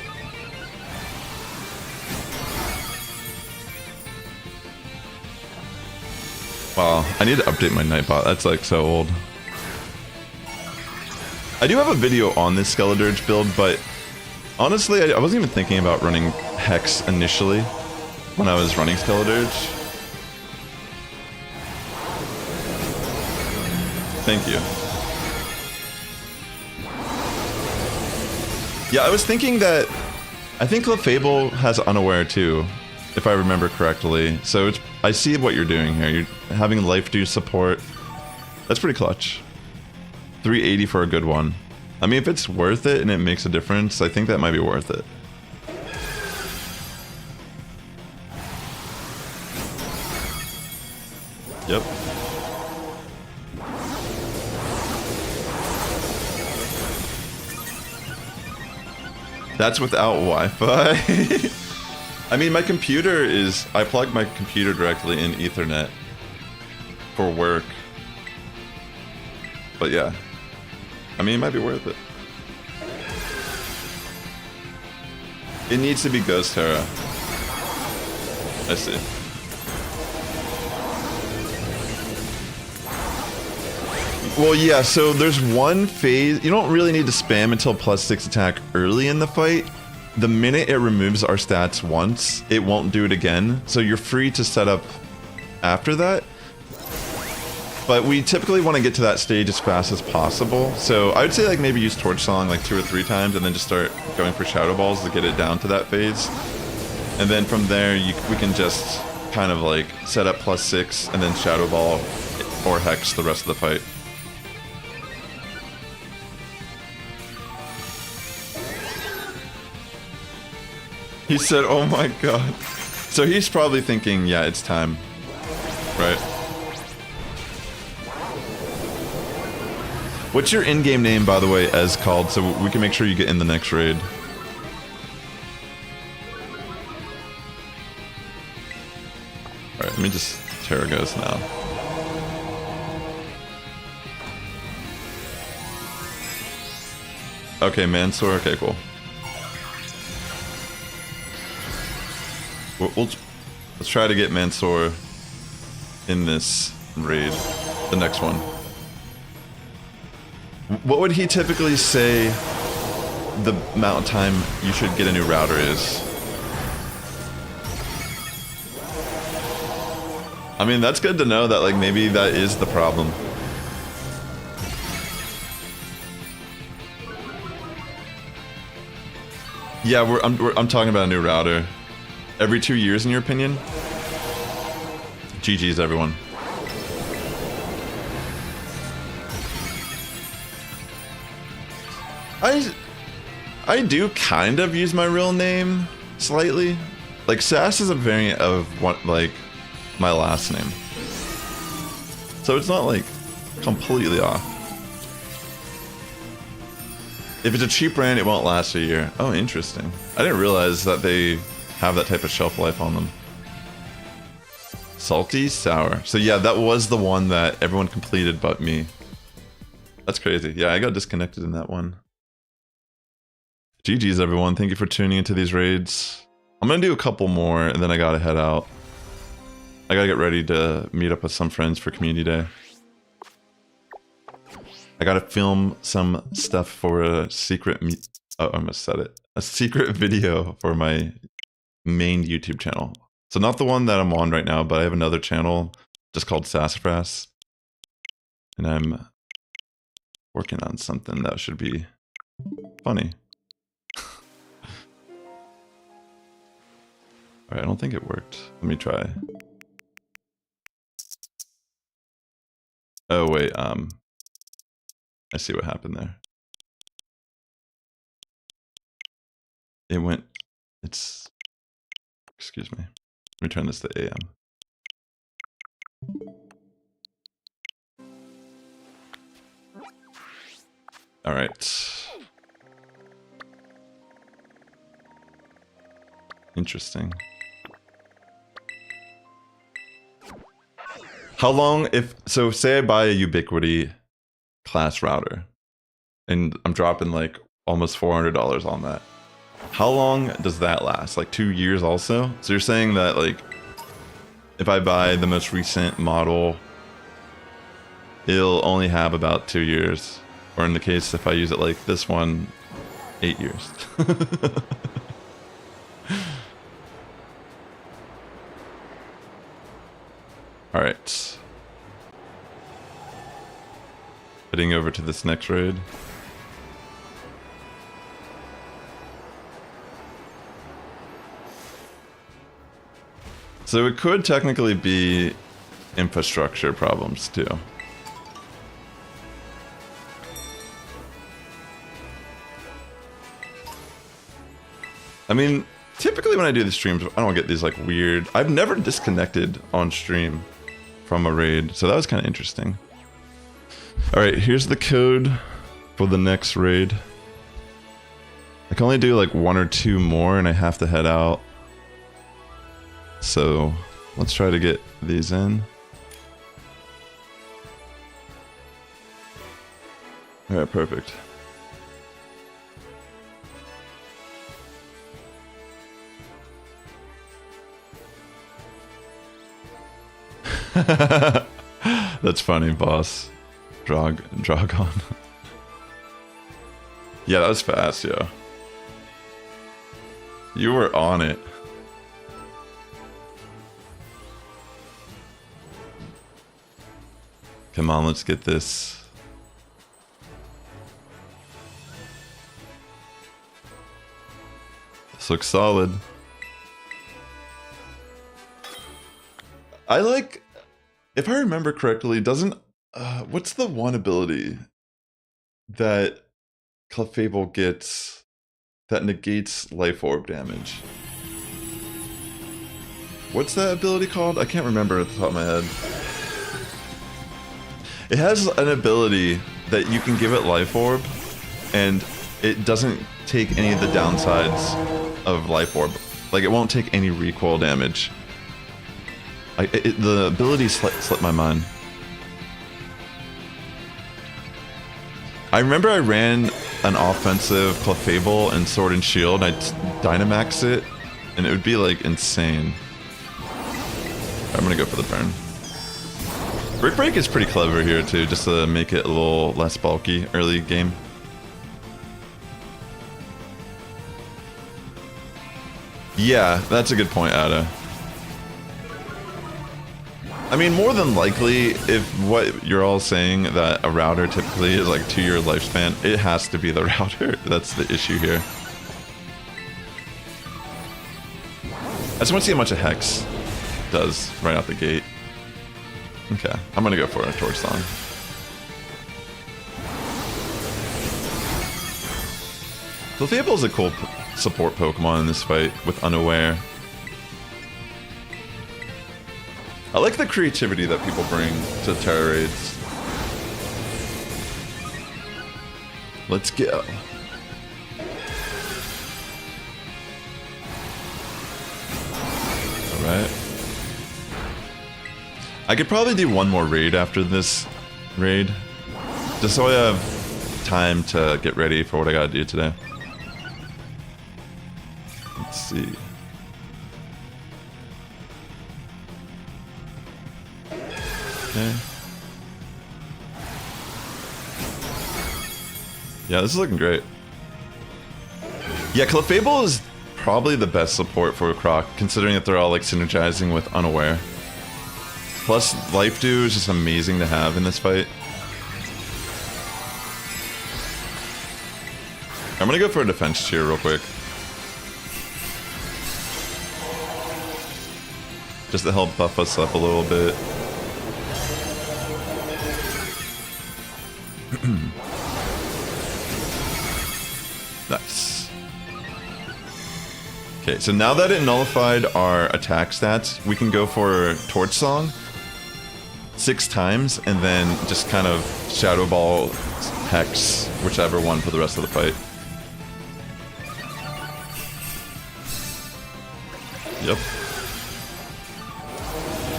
Wow, I need to update my Nightbot. That's like so old. I do have a video on this Skeledirge build, but honestly, I wasn't even thinking about running Hex initially when I was running Skeledirge. Thank you. Yeah, I was thinking that... I think Clefable has Unaware too, if I remember correctly. So it's, I see what you're doing here. You're having Life Dew support. That's pretty clutch. 380 for a good one. I mean, if it's worth it and it makes a difference, I think that might be worth it. Yep. That's without Wi-Fi. I mean, my computer is... I plug my computer directly in Ethernet for work. But yeah. I mean, it might be worth it. It needs to be Ghost Tera. I see. Well, yeah, so there's one phase... You don't really need to spam until +6 attack early in the fight. The minute it removes our stats once, it won't do it again. So you're free to set up after that. But we typically want to get to that stage as fast as possible. So I would say like maybe use Torch Song like 2 or 3 times and then just start going for Shadow Balls to get it down to that phase. And then from there, we can just kind of like set up +6 and then Shadow Ball or Hex the rest of the fight. He said, oh my god. So he's probably thinking, yeah, it's time. Right? What's your in-game name, by the way, as called, so we can make sure you get in the next raid? Alright, let me just Tera Ghost now. Okay, Mansoor, okay, cool. Let's try to get Mansoor in this raid, the next one. What would he typically say the amount of time you should get a new router is? I mean, that's good to know that, like, maybe that is the problem. Yeah, I'm talking about a new router. Every 2 years, in your opinion? GG's, everyone. I do kind of use my real name slightly. Like, Sass is a variant of what, like, my last name. So it's not, like, completely off. If it's a cheap brand, it won't last a year. Oh, interesting. I didn't realize that they have that type of shelf life on them. Salty, sour. So yeah, that was the one that everyone completed but me. That's crazy. Yeah, I got disconnected in that one. GG's, everyone. Thank you for tuning into these raids. I'm gonna do a couple more, and then I gotta head out. I gotta get ready to meet up with some friends for Community Day. I gotta film some stuff for a secret oh, I almost said it. A secret video for my main YouTube channel. So not the one that I'm on right now, but I have another channel just called Sassifrass. And I'm working on something that should be funny. Alright, I don't think it worked. Let me try. Oh wait, I see what happened there. It went, excuse me. Let me turn this to AM. All right. Interesting. How long so say I buy a Ubiquity class router and I'm dropping like almost $400 on that. How long does that last? Like 2 years also? So you're saying that, like, if I buy the most recent model, it'll only have about 2 years. Or in the case if I use it like this one, 8 years. Alright. Heading over to this next raid. So it could technically be infrastructure problems too. I mean, typically when I do the streams, I don't get these like weird... I've never disconnected on stream from a raid, so that was kind of interesting. Alright, here's the code for the next raid. I can only do like 1 or 2 more and I have to head out. So let's try to get these in. Alright, perfect. That's funny, boss. Dragon. Yeah, that was fast, yeah. You were on it. Come on, let's get this. This looks solid. I like, if I remember correctly, doesn't, what's the one ability that Clefable gets that negates life orb damage? What's that ability called? I can't remember at the top of my head. It has an ability that you can give it life orb, and it doesn't take any of the downsides of life orb. Like, it won't take any recoil damage. The ability slipped my mind. I remember I ran an offensive Clefable and Sword and Shield, and I Dynamaxed it, and it would be like insane. I'm gonna go for the burn. Brick Break is pretty clever here too, just to make it a little less bulky early game. Yeah, that's a good point, Ada. I mean, more than likely, if what you're all saying that a router typically is like 2-year lifespan, it has to be the router. That's the issue here. I just want to see how much a Hex does right out the gate. Okay, I'm gonna go for a Torch Song. Clefable is a cool support Pokemon in this fight with Unaware. I like the creativity that people bring to Tera Raids. Let's go. Alright. I could probably do one more raid after this raid, just so I have time to get ready for what I gotta do today. Let's see. Okay. Yeah, this is looking great. Yeah, Clefable is probably the best support for Croc, considering that they're all like synergizing with Unaware. Plus, Life Dew is just amazing to have in this fight. I'm gonna go for a defense cheer real quick. Just to help buff us up a little bit. Nice. Okay, so now that it nullified our attack stats, we can go for Torch Song 6 times and then just kind of Shadow Ball Hex whichever one for the rest of the fight. Yep.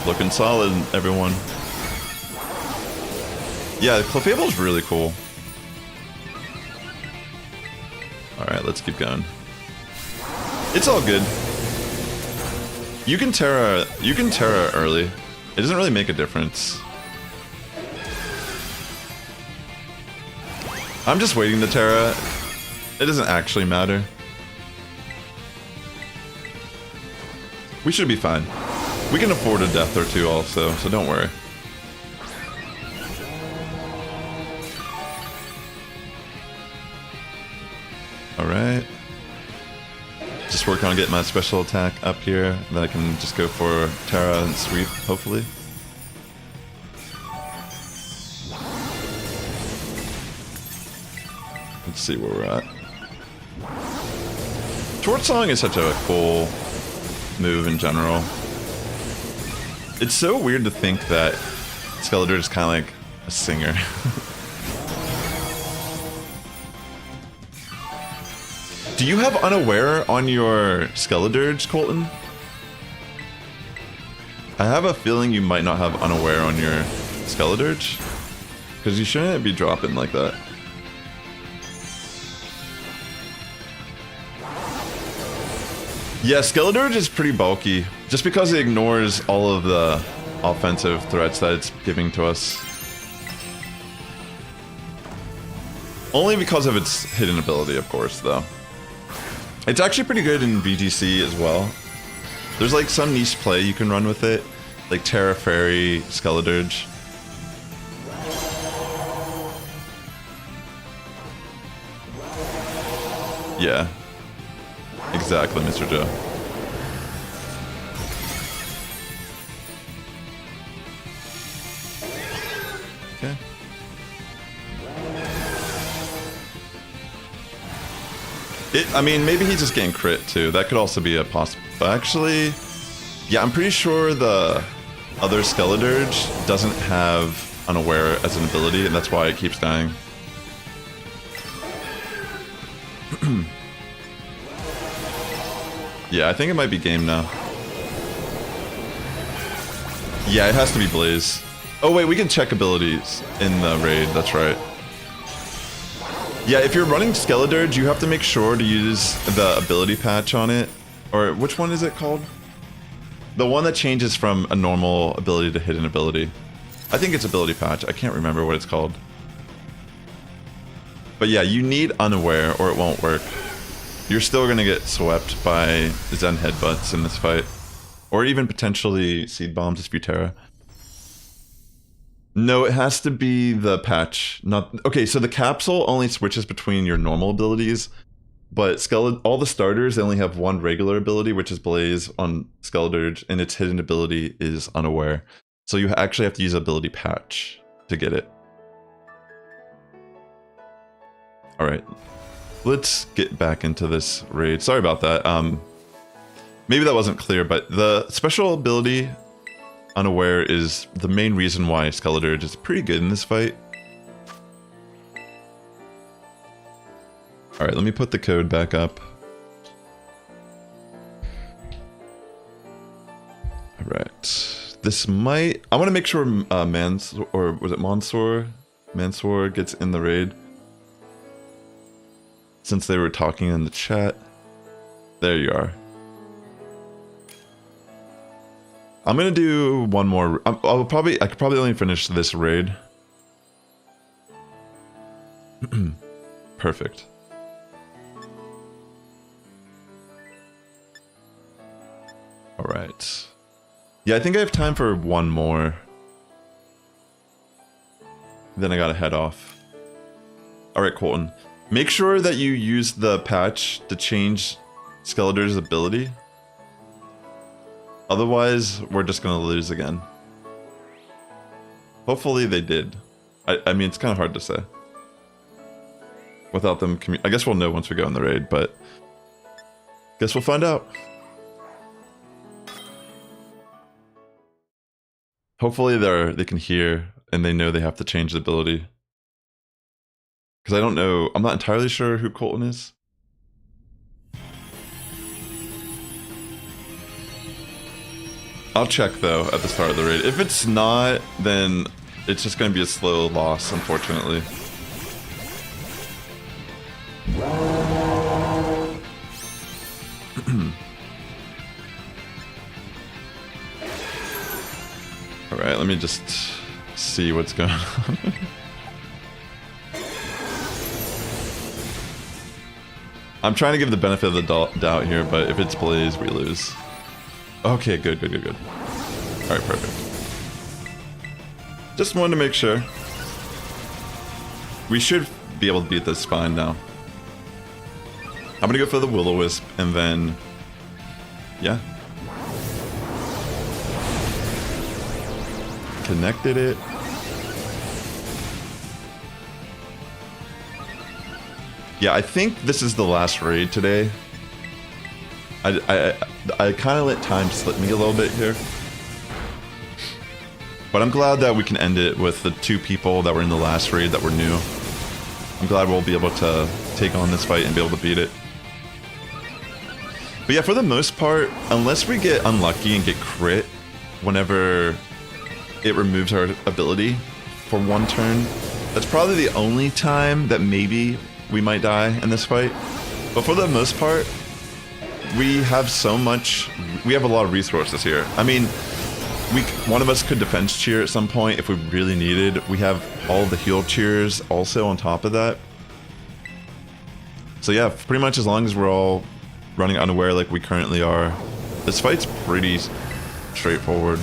Looking solid, everyone. Yeah, Clefable's really cool. Alright, let's keep going. It's all good. You can Tera early. It doesn't really make a difference. I'm just waiting to Tera. It doesn't actually matter. We should be fine. We can afford a death or two also, so don't worry. Alright. Just work on getting my special attack up here, then I can just go for Tera and sweep, hopefully. Let's see where we're at. Torch Song is such a cool move in general. It's so weird to think that Skeletor is kind of like a singer. Do you have Unaware on your Skeledirge, Colton? I have a feeling you might not have Unaware on your Skeledirge, because you shouldn't be dropping like that. Yeah, Skeledirge is pretty bulky, just because it ignores all of the offensive threats that it's giving to us. Only because of its hidden ability, of course, though. It's actually pretty good in VGC as well. There's like some niche play you can run with it, like Terra Fairy, Skeledirge. Yeah. Exactly, Mr. Joe. Okay. I mean, maybe he's just getting crit too. That could also be a possible. But actually, yeah, I'm pretty sure the other Skeledirge doesn't have Unaware as an ability, and that's why it keeps dying. Yeah, I think it might be game now. Yeah, it has to be Blaze. Oh wait, we can check abilities in the raid, that's right. Yeah, if you're running Skeledirge, you have to make sure to use the ability patch on it Or which one is it called? The one that changes from a normal ability to hidden ability. I think it's ability patch. I can't remember what it's called. But yeah, you need unaware or it won't work. You're still gonna get swept by Zen headbutts in this fight. Or even potentially seed bombs if you Tera. No, it has to be the patch. Not okay, so the capsule only switches between your normal abilities, but all the starters, they only have one regular ability, which is Blaze on Skeledirge, and its hidden ability is Unaware. So you actually have to use ability patch to get it. Alright. Let's get back into this raid. Sorry about that. Maybe that wasn't clear, but the special ability Unaware is the main reason why Skeledirge is pretty good in this fight. Alright, let me put the code back up. Alright. This might... I want to make sure Mansour gets in the raid. Since they were talking in the chat. There you are. I'm gonna do one more. I could probably only finish this raid. Perfect. All right. Yeah, I think I have time for one more. Then I gotta head off. All right, Colton. Make sure that you use the patch to change Skeledirge's ability. Otherwise, we're just gonna lose again. Hopefully they did. I mean, it's kind of hard to say. Without them I guess we'll know once we go in the raid, but... guess we'll find out. Hopefully they can hear, and they know they have to change the ability. Because I don't know, I'm not entirely sure who Colton is. I'll check though at the start of the raid. If it's not, then it's just going to be a slow loss, unfortunately. Alright, let me just see what's going on. I'm trying to give the benefit of the doubt here, but if it's Blaze, we lose. Okay, good. Alright, perfect. Just wanted to make sure. We should be able to beat this fine now. I'm gonna go for the Will-O-Wisp, and then... yeah. Connected it. Yeah, I think this is the last raid today. I kind of let time slip me a little bit here. But I'm glad that we can end it with the 2 people that were in the last raid that were new. I'm glad we'll be able to take on this fight and be able to beat it. But yeah, for the most part, unless we get unlucky and get crit whenever it removes our ability for 1 turn, that's probably the only time that maybe we might die in this fight. But for the most part, we have a lot of resources here. I mean, one of us could defense cheer at some point if we really needed. We have all the heal cheers also on top of that. So yeah, pretty much as long as we're all running unaware like we currently are, this fight's pretty straightforward.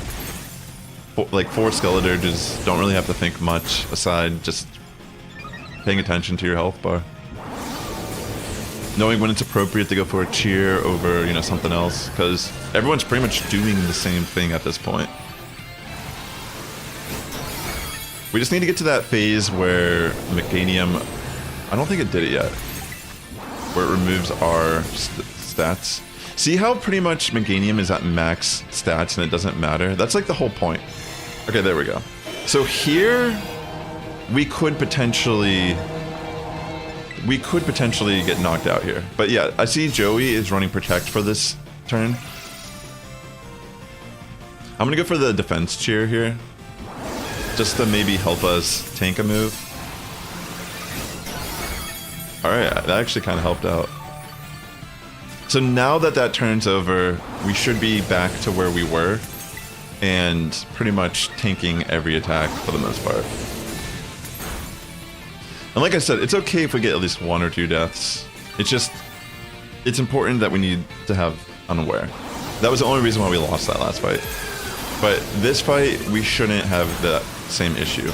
Like 4 Skeledirges don't really have to think much aside just paying attention to your health bar. Knowing when it's appropriate to go for a cheer over, something else, because everyone's pretty much doing the same thing at this point. We just need to get to that phase where Meganium... I don't think it did it yet. Where it removes our stats. See how pretty much Meganium is at max stats and it doesn't matter? That's like the whole point. Okay, there we go. So here, we could potentially get knocked out here. But yeah, I see Joey is running Protect for this turn. I'm gonna go for the defense cheer here. Just to maybe help us tank a move. Alright, that actually kind of helped out. So now that that turns over, we should be back to where we were, and pretty much tanking every attack for the most part. And like I said, it's okay if we get at least 1 or 2 deaths. It's just, it's important that we need to have unaware. That was the only reason why we lost that last fight. But this fight, we shouldn't have that same issue.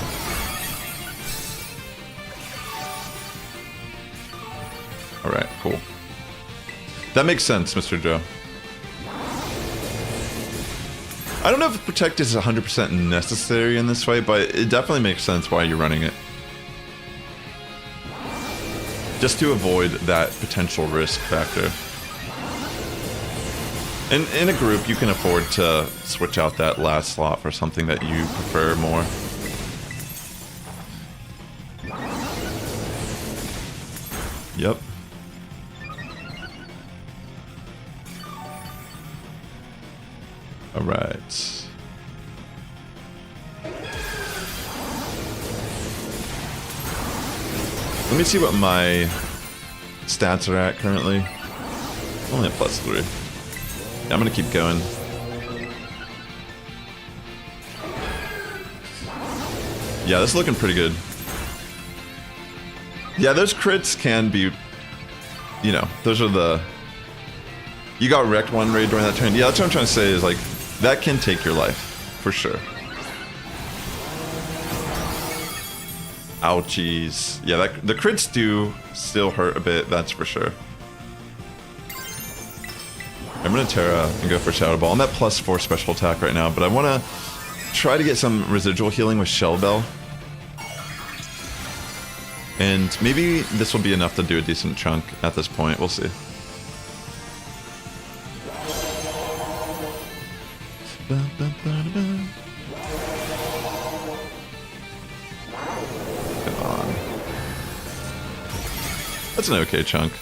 Alright, cool. That makes sense, Mr. Joe. I don't know if Protect is 100% necessary in this fight, but it definitely makes sense why you're running it. Just to avoid that potential risk factor. And in a group, you can afford to switch out that last slot for something that you prefer more. Yep. All right. Let me see what my stats are at currently. Only at +3. Yeah, I'm gonna keep going. Yeah, this is looking pretty good. Yeah, those crits can be, you know, those are the... You got wrecked one raid during that turn. Yeah, that's what I'm trying to say is, like, that can take your life, for sure. Ouchies. Yeah, the crits do still hurt a bit, that's for sure. I'm gonna Tera and go for Shadow Ball. I'm at +4 special attack right now, but I wanna try to get some residual healing with Shell Bell. And maybe this will be enough to do a decent chunk at this point, we'll see. Come on. That's an okay chunk.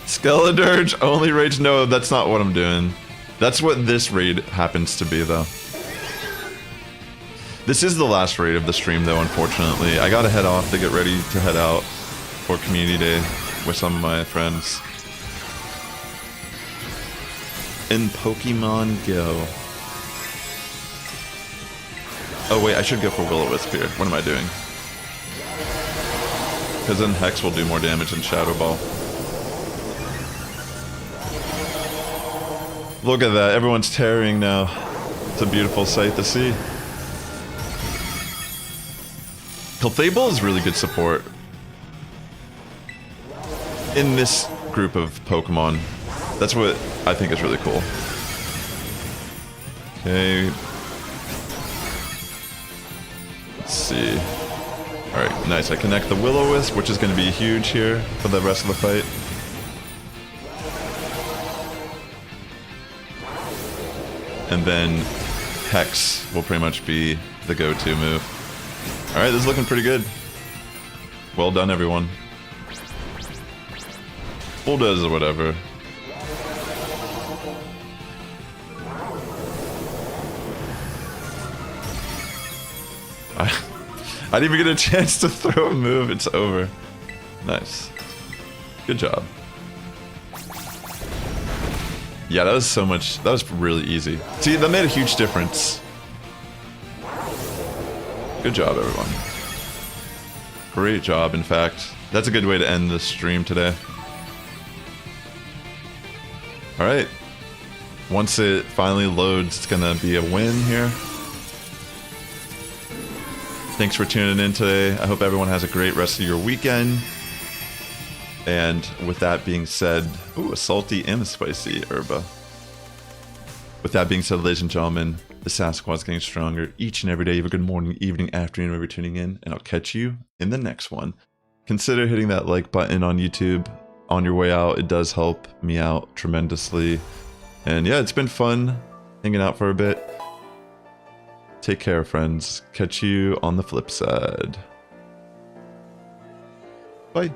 Skeledirge only rage? No, that's not what I'm doing. That's what this raid happens to be, though. This is the last raid of the stream, though, unfortunately. I gotta head off to get ready to head out for Community Day with some of my friends. In Pokemon Go. Oh wait, I should go for Will-O-Wisp here. What am I doing? Because then Hex will do more damage than Shadow Ball. Look at that, everyone's tearing now. It's a beautiful sight to see. Clefable is really good support in this group of Pokemon. That's what I think is really cool. Okay. Let's see. Alright, nice. I connect the Will-O-Wisp, which is going to be huge here for the rest of the fight. And then Hex will pretty much be the go-to move. Alright, this is looking pretty good. Well done, everyone. Bulldoze or whatever. I didn't even get a chance to throw a move, it's over. Nice. Good job. Yeah, that was so much, that was really easy. See, that made a huge difference. Good job, everyone. Great job, in fact. That's a good way to end this stream today. Alright. Once it finally loads, it's gonna be a win here. Thanks for tuning in today. I hope everyone has a great rest of your weekend. And with that being said, ooh, a salty and a spicy herba. With that being said, ladies and gentlemen, the Sass Squad's getting stronger each and every day. You have a good morning, evening, afternoon, whenever you're tuning in, and I'll catch you in the next one. Consider hitting that like button on YouTube on your way out. It does help me out tremendously. And yeah, it's been fun hanging out for a bit. Take care, friends. Catch you on the flip side. Bye.